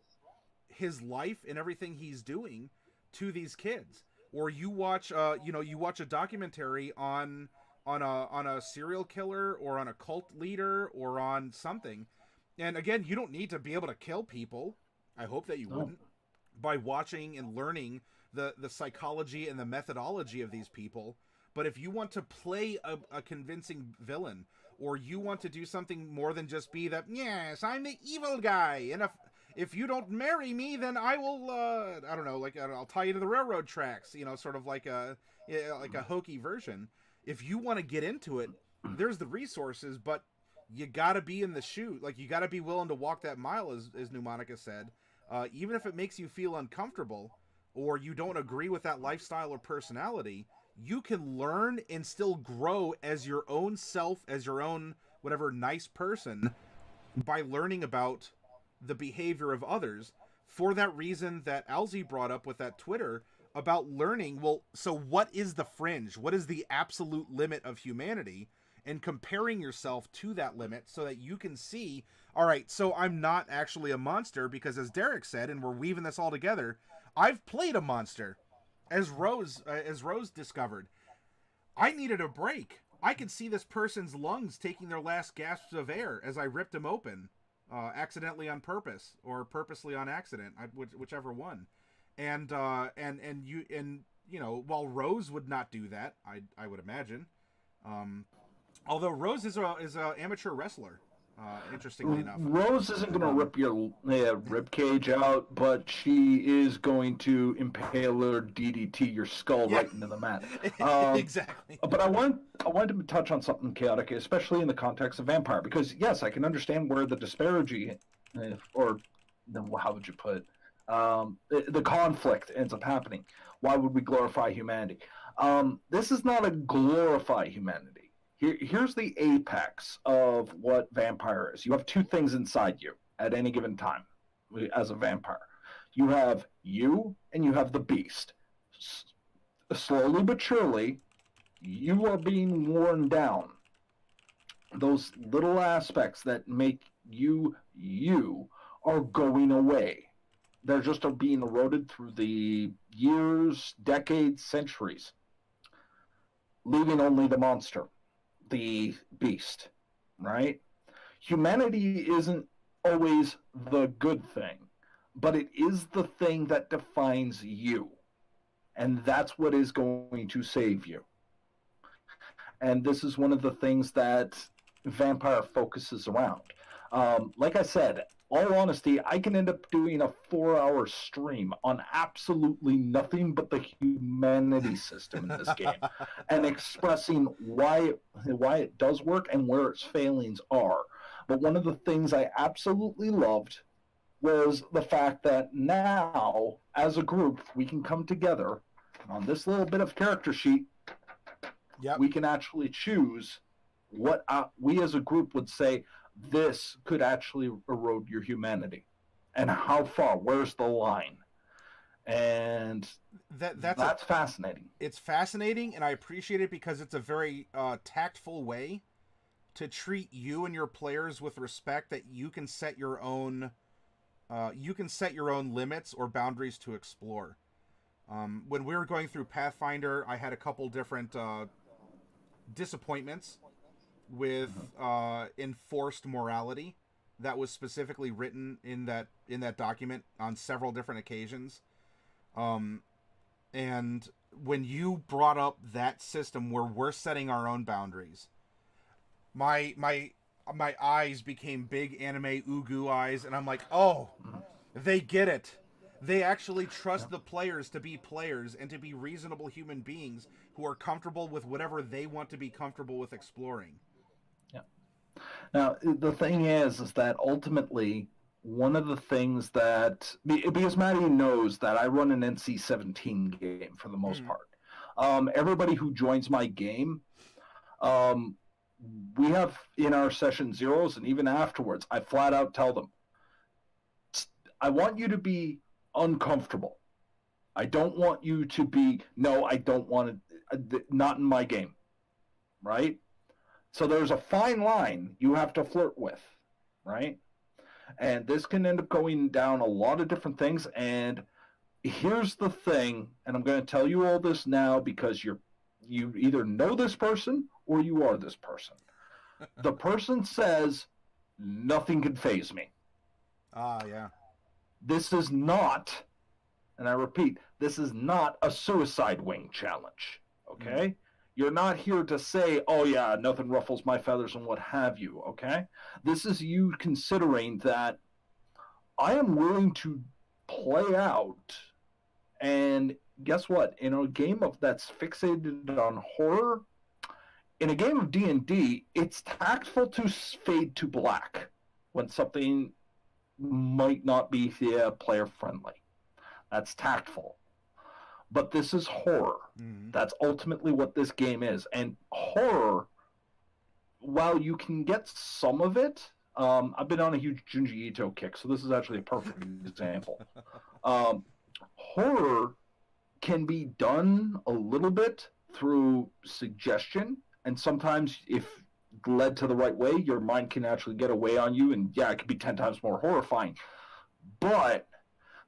his life and everything he's doing to these kids. Or you watch, you watch a documentary on a serial killer or on a cult leader or on something. And again, you don't need to be able to kill people. I hope that you wouldn't. By watching and learning the psychology and the methodology of these people. But if you want to play a convincing villain, or you want to do something more than just be that, yes, I'm the evil guy, and if you don't marry me, then I will, I don't know, I'll tie you to the railroad tracks, sort of like a hokey version. If you want to get into it, there's the resources, but you gotta be in the shoe. Like, you gotta be willing to walk that mile, as Pneumonica said. Even if it makes you feel uncomfortable, or you don't agree with that lifestyle or personality, you can learn and still grow as your own self, as your own whatever nice person, by learning about the behavior of others. For that reason that Alzy brought up with that Twitter about learning, well, so what is the fringe? What is the absolute limit of humanity? And comparing yourself to that limit so that you can see, all right, so I'm not actually a monster, because as Derek said, and we're weaving this all together, I've played a monster. As Rose discovered, I needed a break. I could see this person's lungs taking their last gasps of air as I ripped them open, accidentally on purpose or purposely on accident, whichever one. And while Rose would not do that, I would imagine. Although Rose is a amateur wrestler, interestingly enough. Rose isn't going to rip your rib cage out, but she is going to impale or DDT your skull right into the mat. Exactly. But I wanted to touch on something chaotic, especially in the context of vampire, because yes, I can understand where the disparity, or how would you put it? The conflict ends up happening. Why would we glorify humanity? This is not a glorify humanity. Here's the apex of what vampire is. You have two things inside you at any given time as a vampire. You have you and you have the beast. Slowly but surely, you are being worn down. Those little aspects that make you are going away. They're just being eroded through the years, decades, centuries, leaving only the monster, the beast, right? Humanity isn't always the good thing, but it is the thing that defines you. And that's what is going to save you. And this is one of the things that Vampire focuses around. Like I said, all honesty, I can end up doing a 4-hour stream on absolutely nothing but the humanity system in this game and expressing why it does work and where its failings are. But one of the things I absolutely loved was the fact that now, as a group, we can come together on this little bit of character sheet. Yep. We can actually choose what we as a group would say this could actually erode your humanity, and how far, where's the line. And that's fascinating. It's fascinating, and I appreciate it because it's a very tactful way to treat you and your players with respect, that you can set your own limits or boundaries to explore. When we were going through Pathfinder, I had a couple different disappointments with enforced morality that was specifically written in that document on several different occasions. And when you brought up that system where we're setting our own boundaries, my eyes became big anime Ughkt eyes, and I'm like, oh, they get it. They actually trust the players to be players and to be reasonable human beings who are comfortable with whatever they want to be comfortable with exploring. Yeah. Now, the thing is that ultimately, one of the things that, because Maddie knows that I run an NC-17 game for the most part. Everybody who joins my game, we have in our session zeros, and even afterwards, I flat out tell them, I want you to be uncomfortable. I don't want you to be, no, I don't want it, not in my game, right? So there's a fine line you have to flirt with, right? And this can end up going down a lot of different things. And here's the thing, and I'm going to tell you all this now because you either know this person or you are this person. The person says, nothing can faze me. Yeah. This is not, and I repeat, this is not a suicide wing challenge, okay? You're not here to say, oh yeah, nothing ruffles my feathers and what have you, okay? This is you considering that I am willing to play out, and guess what? In a game that's fixated on horror, in a game of D&D, it's tactful to fade to black when something might not be player friendly. That's tactful. But this is horror. That's ultimately what this game is. And horror, while you can get some of it, I've been on a huge Junji Ito kick, so this is actually a perfect example. Horror can be done a little bit through suggestion, and sometimes if led to the right way, your mind can actually get away on you, and yeah, it could be 10 times more horrifying. But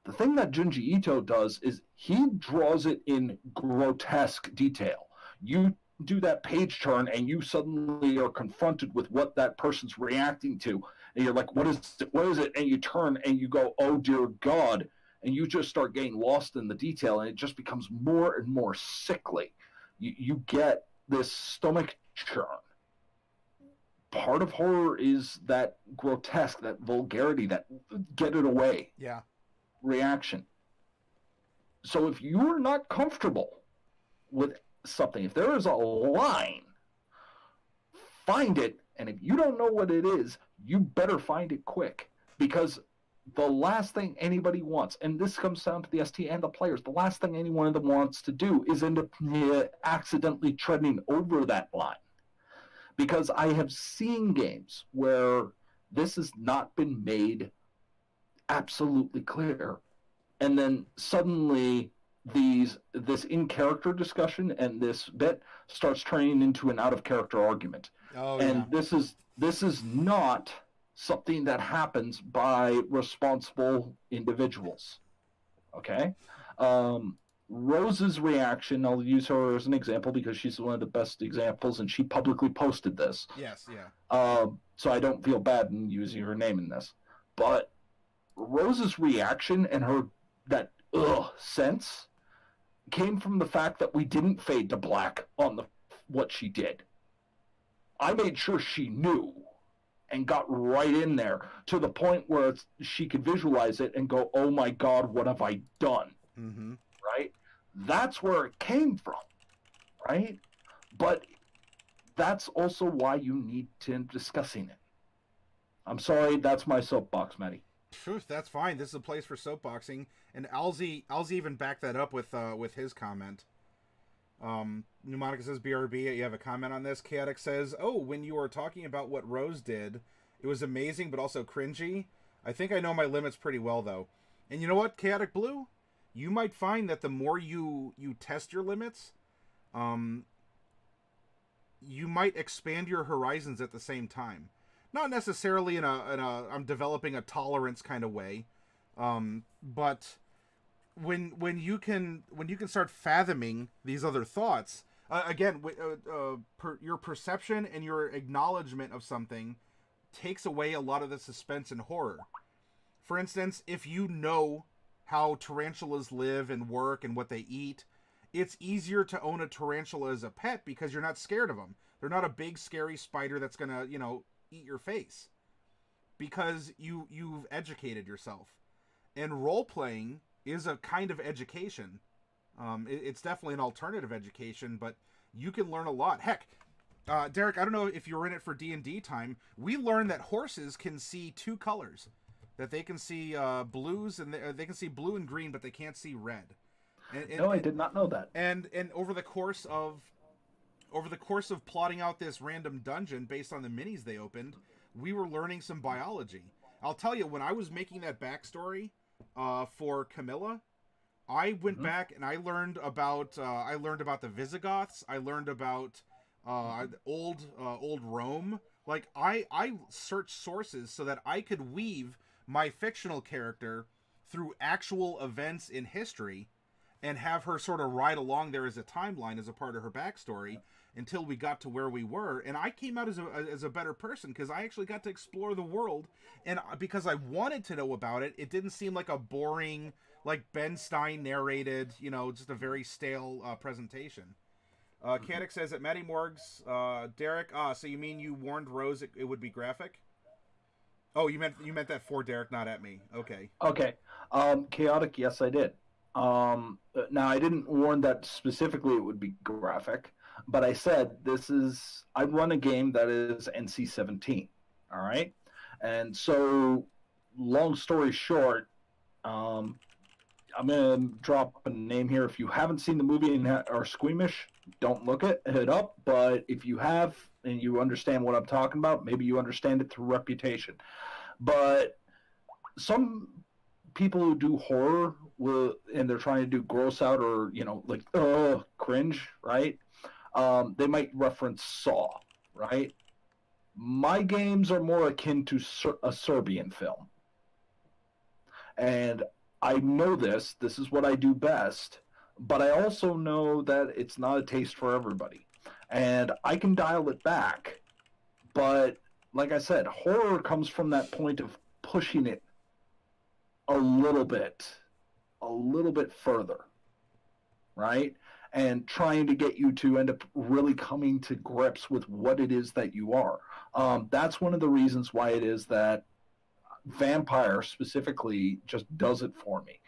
the thing that Junji Ito does is he draws it in grotesque detail. You do that page turn, and you suddenly are confronted with what that person's reacting to, and you're like, what is it? And you turn, and you go, oh, dear God, and you just start getting lost in the detail, and it just becomes more and more sickly. You get this stomach churn. Part of horror is that grotesque, that vulgarity, that get it away reaction. So if you're not comfortable with something, if there is a line, find it, and if you don't know what it is, you better find it quick, because the last thing anybody wants, and this comes down to the ST and the players, the last thing any one of them wants to do is end up accidentally treading over that line. Because I have seen games where this has not been made absolutely clear. And then suddenly this in-character discussion and this bit starts turning into an out-of-character argument. Oh, and yeah. this is not something that happens by responsible individuals. Okay? Rose's reaction, I'll use her as an example because she's one of the best examples, and she publicly posted this. Yes, yeah. So I don't feel bad in using her name in this. But Rose's reaction and her that sense came from the fact that we didn't fade to black on what she did. I made sure she knew and got right in there to the point where she could visualize it and go, oh my God, what have I done? Mm-hmm. Right? That's where it came from, right? But that's also why you need to end discussing it. I'm sorry, that's my soapbox, Matty. That's fine. This is a place for soapboxing, and Alzi even backed that up with his comment. Mnemonica says, BRB, you have a comment on this? Chaotic says, oh, when you were talking about what Rose did, it was amazing but also cringy. I think I know my limits pretty well, though. And you know what, Chaotic Blue? You might find that the more you test your limits, you might expand your horizons at the same time. Not necessarily in a I'm developing a tolerance kind of way, but when you can start fathoming these other thoughts, again, your perception and your acknowledgement of something takes away a lot of the suspense and horror. For instance, if you know how tarantulas live and work and what they eat, it's easier to own a tarantula as a pet because you're not scared of them. They're not a big scary spider that's gonna, eat your face, because you've educated yourself. And role playing is a kind of education. It's definitely an alternative education, but you can learn a lot. Heck, Derek, I don't know if you were in it for D&D time. We learned that horses can see two colors, that they can see blues, and they can see blue and green, but they can't see red. No, I did not know that. And over the course of plotting out this random dungeon based on the minis they opened, we were learning some biology. I'll tell you, when I was making that backstory for Camilla, I went back and I learned about the Visigoths. I learned about old Rome. Like I searched sources so that I could weave my fictional character through actual events in history and have her sort of ride along there as a timeline, as a part of her backstory, until we got to where we were. And I came out as a better person because I actually got to explore the world, and because I wanted to know about it, it didn't seem like a boring, like Ben Stein narrated, just a very stale presentation. Canik says that Matty Morgs, Derek, so you mean you warned Rose it would be graphic? Oh, you meant that for Derek, not at me. Okay. Okay. Chaotic, yes, I did. Now, I didn't warn that specifically it would be graphic, but I said I run a game that is NC-17, all right? And so, long story short, I'm going to drop a name here. If you haven't seen the movie and are squeamish, don't look it up, but if you have and you understand what I'm talking about, maybe you understand it through reputation. But some people who do horror and they're trying to do gross out or cringe, right? They might reference Saw, right? My games are more akin to a Serbian film, and I know this is what I do best, but I also know that it's not a taste for everybody, and I can dial it back. But like I said, horror comes from that point of pushing it a little bit further, right? And trying to get you to end up really coming to grips with what it is that you are. That's one of the reasons why it is that Vampire specifically just does it for me.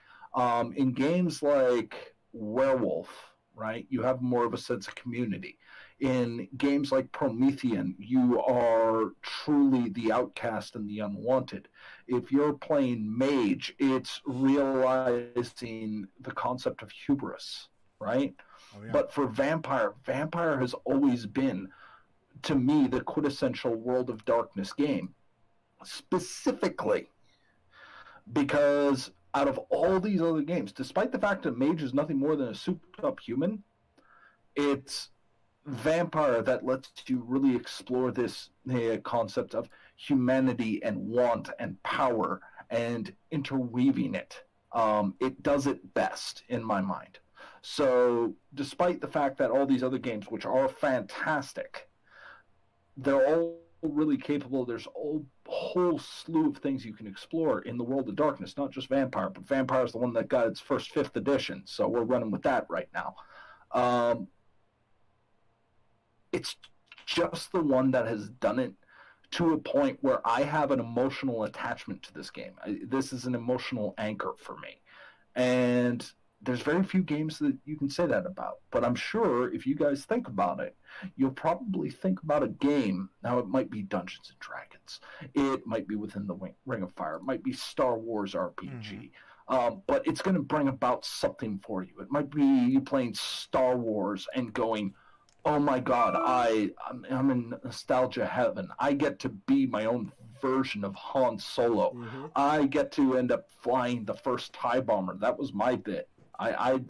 In games like Werewolf, right, you have more of a sense of community. In games like Promethean, you are truly the outcast and the unwanted. If you're playing Mage, it's realizing the concept of hubris, right? Oh, yeah. But for Vampire has always been, to me, the quintessential World of Darkness game. Specifically because out of all these other games, despite the fact that Mage is nothing more than a souped-up human, it's Vampire that lets you really explore this concept of humanity and want and power and interweaving it. It does it best, in my mind. So, despite the fact that all these other games, which are fantastic, they're all really capable. There's a whole slew of things you can explore in the World of Darkness, not just Vampire, but Vampire is the one that got its first 5th edition, so we're running with that right now. It's just the one that has done it to a point where I have an emotional attachment to this game. This is an emotional anchor for me. And there's very few games that you can say that about. But I'm sure if you guys think about it, you'll probably think about a game. Now, it might be Dungeons and Dragons. It might be within the Ring of Fire. It might be Star Wars RPG. But it's going to bring about something for you. It might be you playing Star Wars and going, oh my God, I'm in nostalgia heaven. I get to be my own version of Han Solo. I get to end up flying the first TIE bomber. That was my bit. I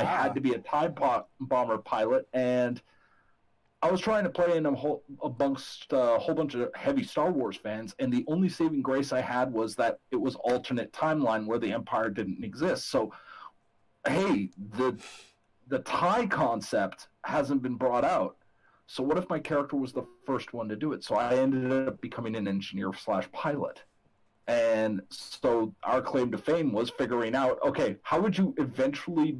had to be a TIE bomber pilot, and I was trying to play in amongst a whole bunch of heavy Star Wars fans, and the only saving grace I had was that it was alternate timeline where the Empire didn't exist. So, hey, the TIE concept hasn't been brought out. So what if my character was the first one to do it? So I ended up becoming an engineer/pilot. And so our claim to fame was figuring out, okay, how would you eventually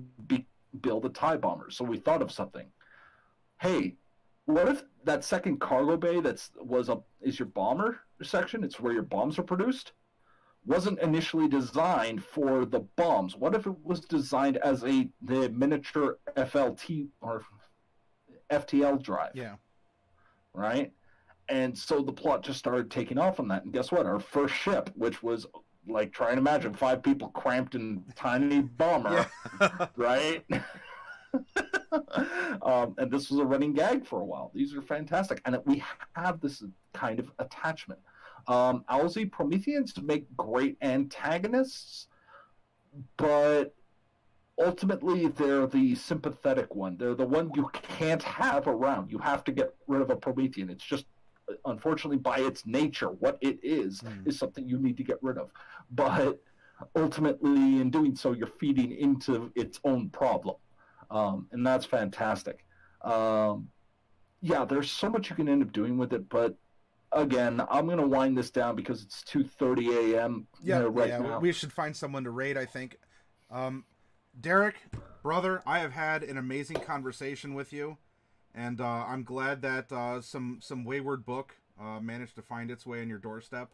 build a TIE bomber? So we thought of something. Hey, what if that second cargo bay is your bomber section? It's where your bombs are produced? Wasn't initially designed for the bombs. What if it was designed as the miniature FLT or FTL drive? Yeah. Right? And so the plot just started taking off on that. And guess what? Our first ship, which was like, try and imagine 5 people cramped in a tiny bomber, right? And this was a running gag for a while. These are fantastic. And we have this kind of attachment. Owlsy Prometheans make great antagonists, but ultimately they're the sympathetic one. They're the one you can't have around. You have to get rid of a Promethean. It's just, unfortunately, by its nature, what it is something you need to get rid of. But ultimately, in doing so, you're feeding into its own problem. And that's fantastic. There's so much you can end up doing with it, but again, I'm going to wind this down because it's 2:30 a.m. now. We should find someone to raid, I think. Derek, brother, I have had an amazing conversation with you, and I'm glad that some wayward book managed to find its way on your doorstep.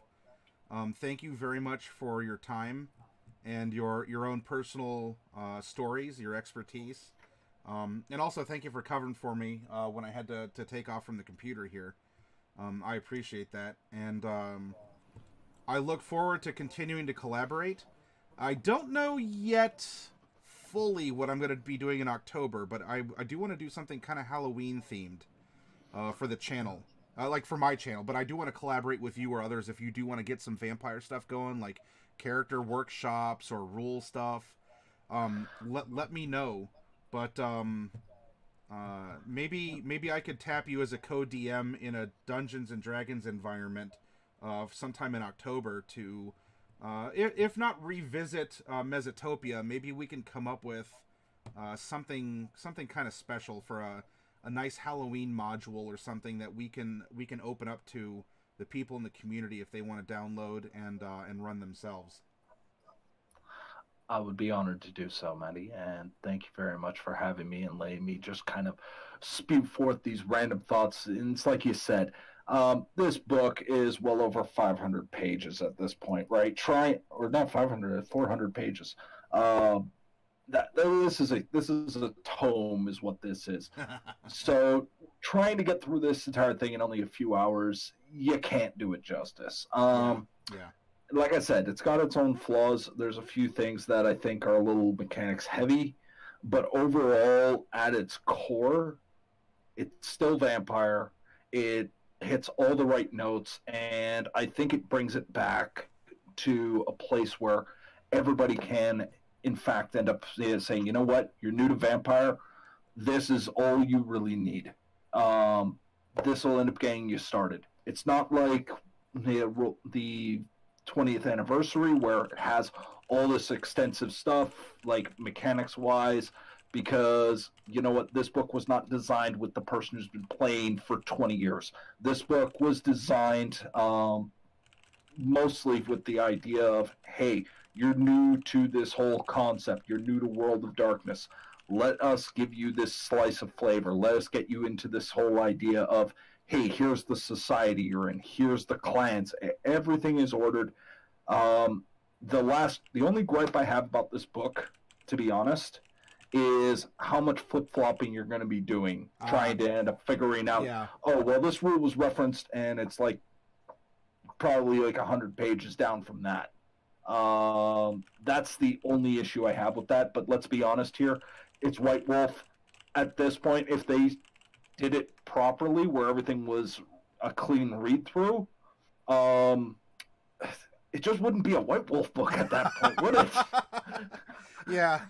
Thank you very much for your time and your own personal stories, your expertise. And also thank you for covering for me when I had to take off from the computer here. I appreciate that, and I look forward to continuing to collaborate. I don't know yet fully what I'm going to be doing in October, but I do want to do something kind of Halloween themed for the channel, like for my channel, but I do want to collaborate with you or others if you do want to get some vampire stuff going, like character workshops or rule stuff. Let me know, but maybe I could tap you as a co-DM in a Dungeons and Dragons environment sometime in October to, if not revisit Mesotopia, maybe we can come up with something kind of special for a nice Halloween module or something that we can open up to the people in the community if they want to download and run themselves. I would be honored to do so, Maddie, and thank you very much for having me and letting me just kind of spew forth these random thoughts. And it's like you said, this book is well over 500 pages at this point, right? Not 500, 400 pages. This is a tome, is what this is. So trying to get through this entire thing in only a few hours, you can't do it justice. Yeah. Like I said, it's got its own flaws. There's a few things that I think are a little mechanics heavy, but overall, at its core, it's still vampire. It hits all the right notes, and I think it brings it back to a place where everybody can, in fact, end up saying, you know what, you're new to vampire. This is all you really need. This will end up getting you started. It's not like the 20th anniversary where it has all this extensive stuff, like mechanics wise, because you know what, this book was not designed with the person who's been playing for 20 years. This book was designed mostly with the idea of, hey, you're new to this whole concept, you're new to World of Darkness, let us give you this slice of flavor, let us get you into this whole idea of, hey, here's the society you're in, here's the clans, everything is ordered. The only gripe I have about this book, to be honest, is how much flip-flopping you're going to be doing, trying to end up figuring out, oh, well, this rule was referenced, and it's like probably like 100 pages down from that. That's the only issue I have with that, but let's be honest here, it's White Wolf. At this point, if they did it properly, where everything was a clean read-through, it just wouldn't be a White Wolf book at that point, would it? Yeah.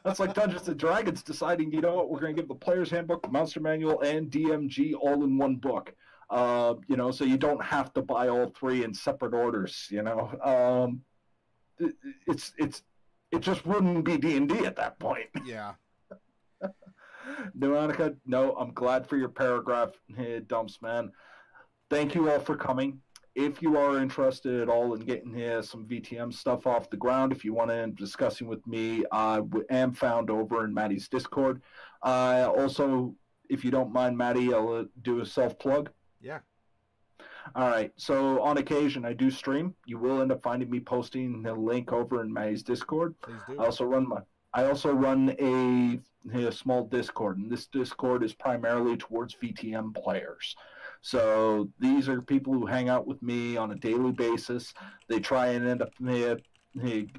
That's like Dungeons and Dragons deciding, you know what, we're going to give the player's handbook, the monster manual, and DMG all in one book. So you don't have to buy all three in separate orders. It just wouldn't be D&D at that point. Yeah. Monica, no, I'm glad for your paragraph, Dumps, man. Thank you all for coming. If you are interested at all in getting some VTM stuff off the ground, if you want to end discussing with me, I am found over in Maddie's Discord. Also, if you don't mind, Maddie, I'll do a self-plug. Yeah. All right. So on occasion, I do stream. You will end up finding me posting the link over in Maddie's Discord. Please do. I also run a small Discord, and this Discord is primarily towards VTM players. So these are people who hang out with me on a daily basis. They try and end up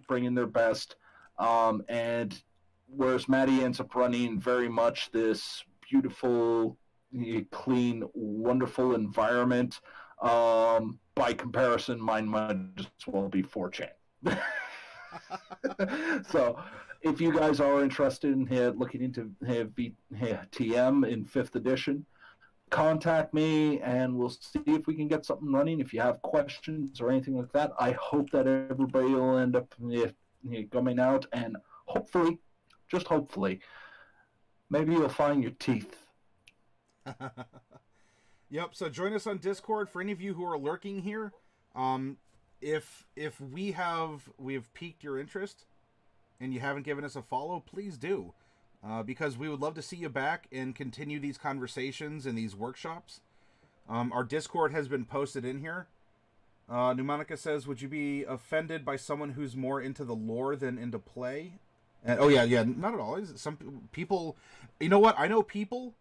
bringing their best. And whereas Maddie ends up running very much this beautiful, clean, wonderful environment, by comparison, mine might as well be 4chan. So if you guys are interested in looking into TM in 5th edition, contact me and we'll see if we can get something running. If you have questions or anything like that, I hope that everybody will end up coming out, and hopefully, just hopefully, maybe you'll find your teeth. Yep, so join us on Discord. For any of you who are lurking here, if we have piqued your interest and you haven't given us a follow, please do. Because we would love to see you back and continue these conversations and these workshops. Our Discord has been posted in here. Pneumonica says, would you be offended by someone who's more into the lore than into play? And, yeah, not at all. Some people, you know what? I know people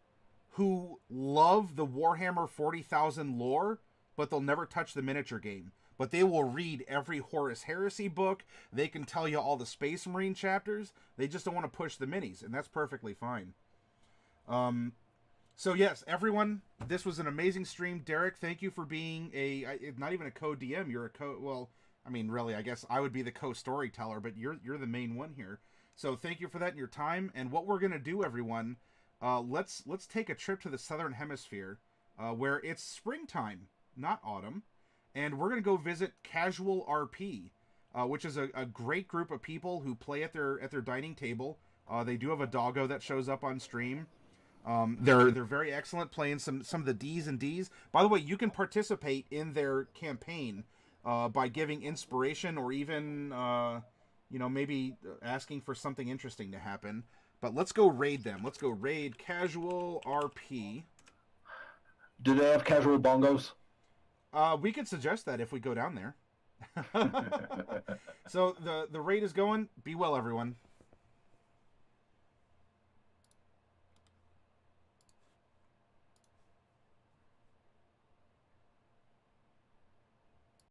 who love the Warhammer 40,000 lore, but they'll never touch the miniature game. But they will read every Horus Heresy book. They can tell you all the Space Marine chapters. They just don't want to push the minis, and that's perfectly fine. So yes, everyone, this was an amazing stream. Derek, thank you for being not even a co-DM. You're well, I mean, really, I guess I would be the co-storyteller, but you're the main one here. So thank you for that and your time. And what we're gonna do, everyone, let's take a trip to the Southern Hemisphere, where it's springtime, not autumn. And we're going to go visit Casual RP, which is a great group of people who play at their dining table. They do have a doggo that shows up on stream. They're very excellent playing some of the Ds and Ds. By the way, you can participate in their campaign by giving inspiration or even maybe asking for something interesting to happen. But let's go raid them. Let's go raid Casual RP. Do they have casual bongos? We could suggest that if we go down there. So the raid is going. Be well, everyone.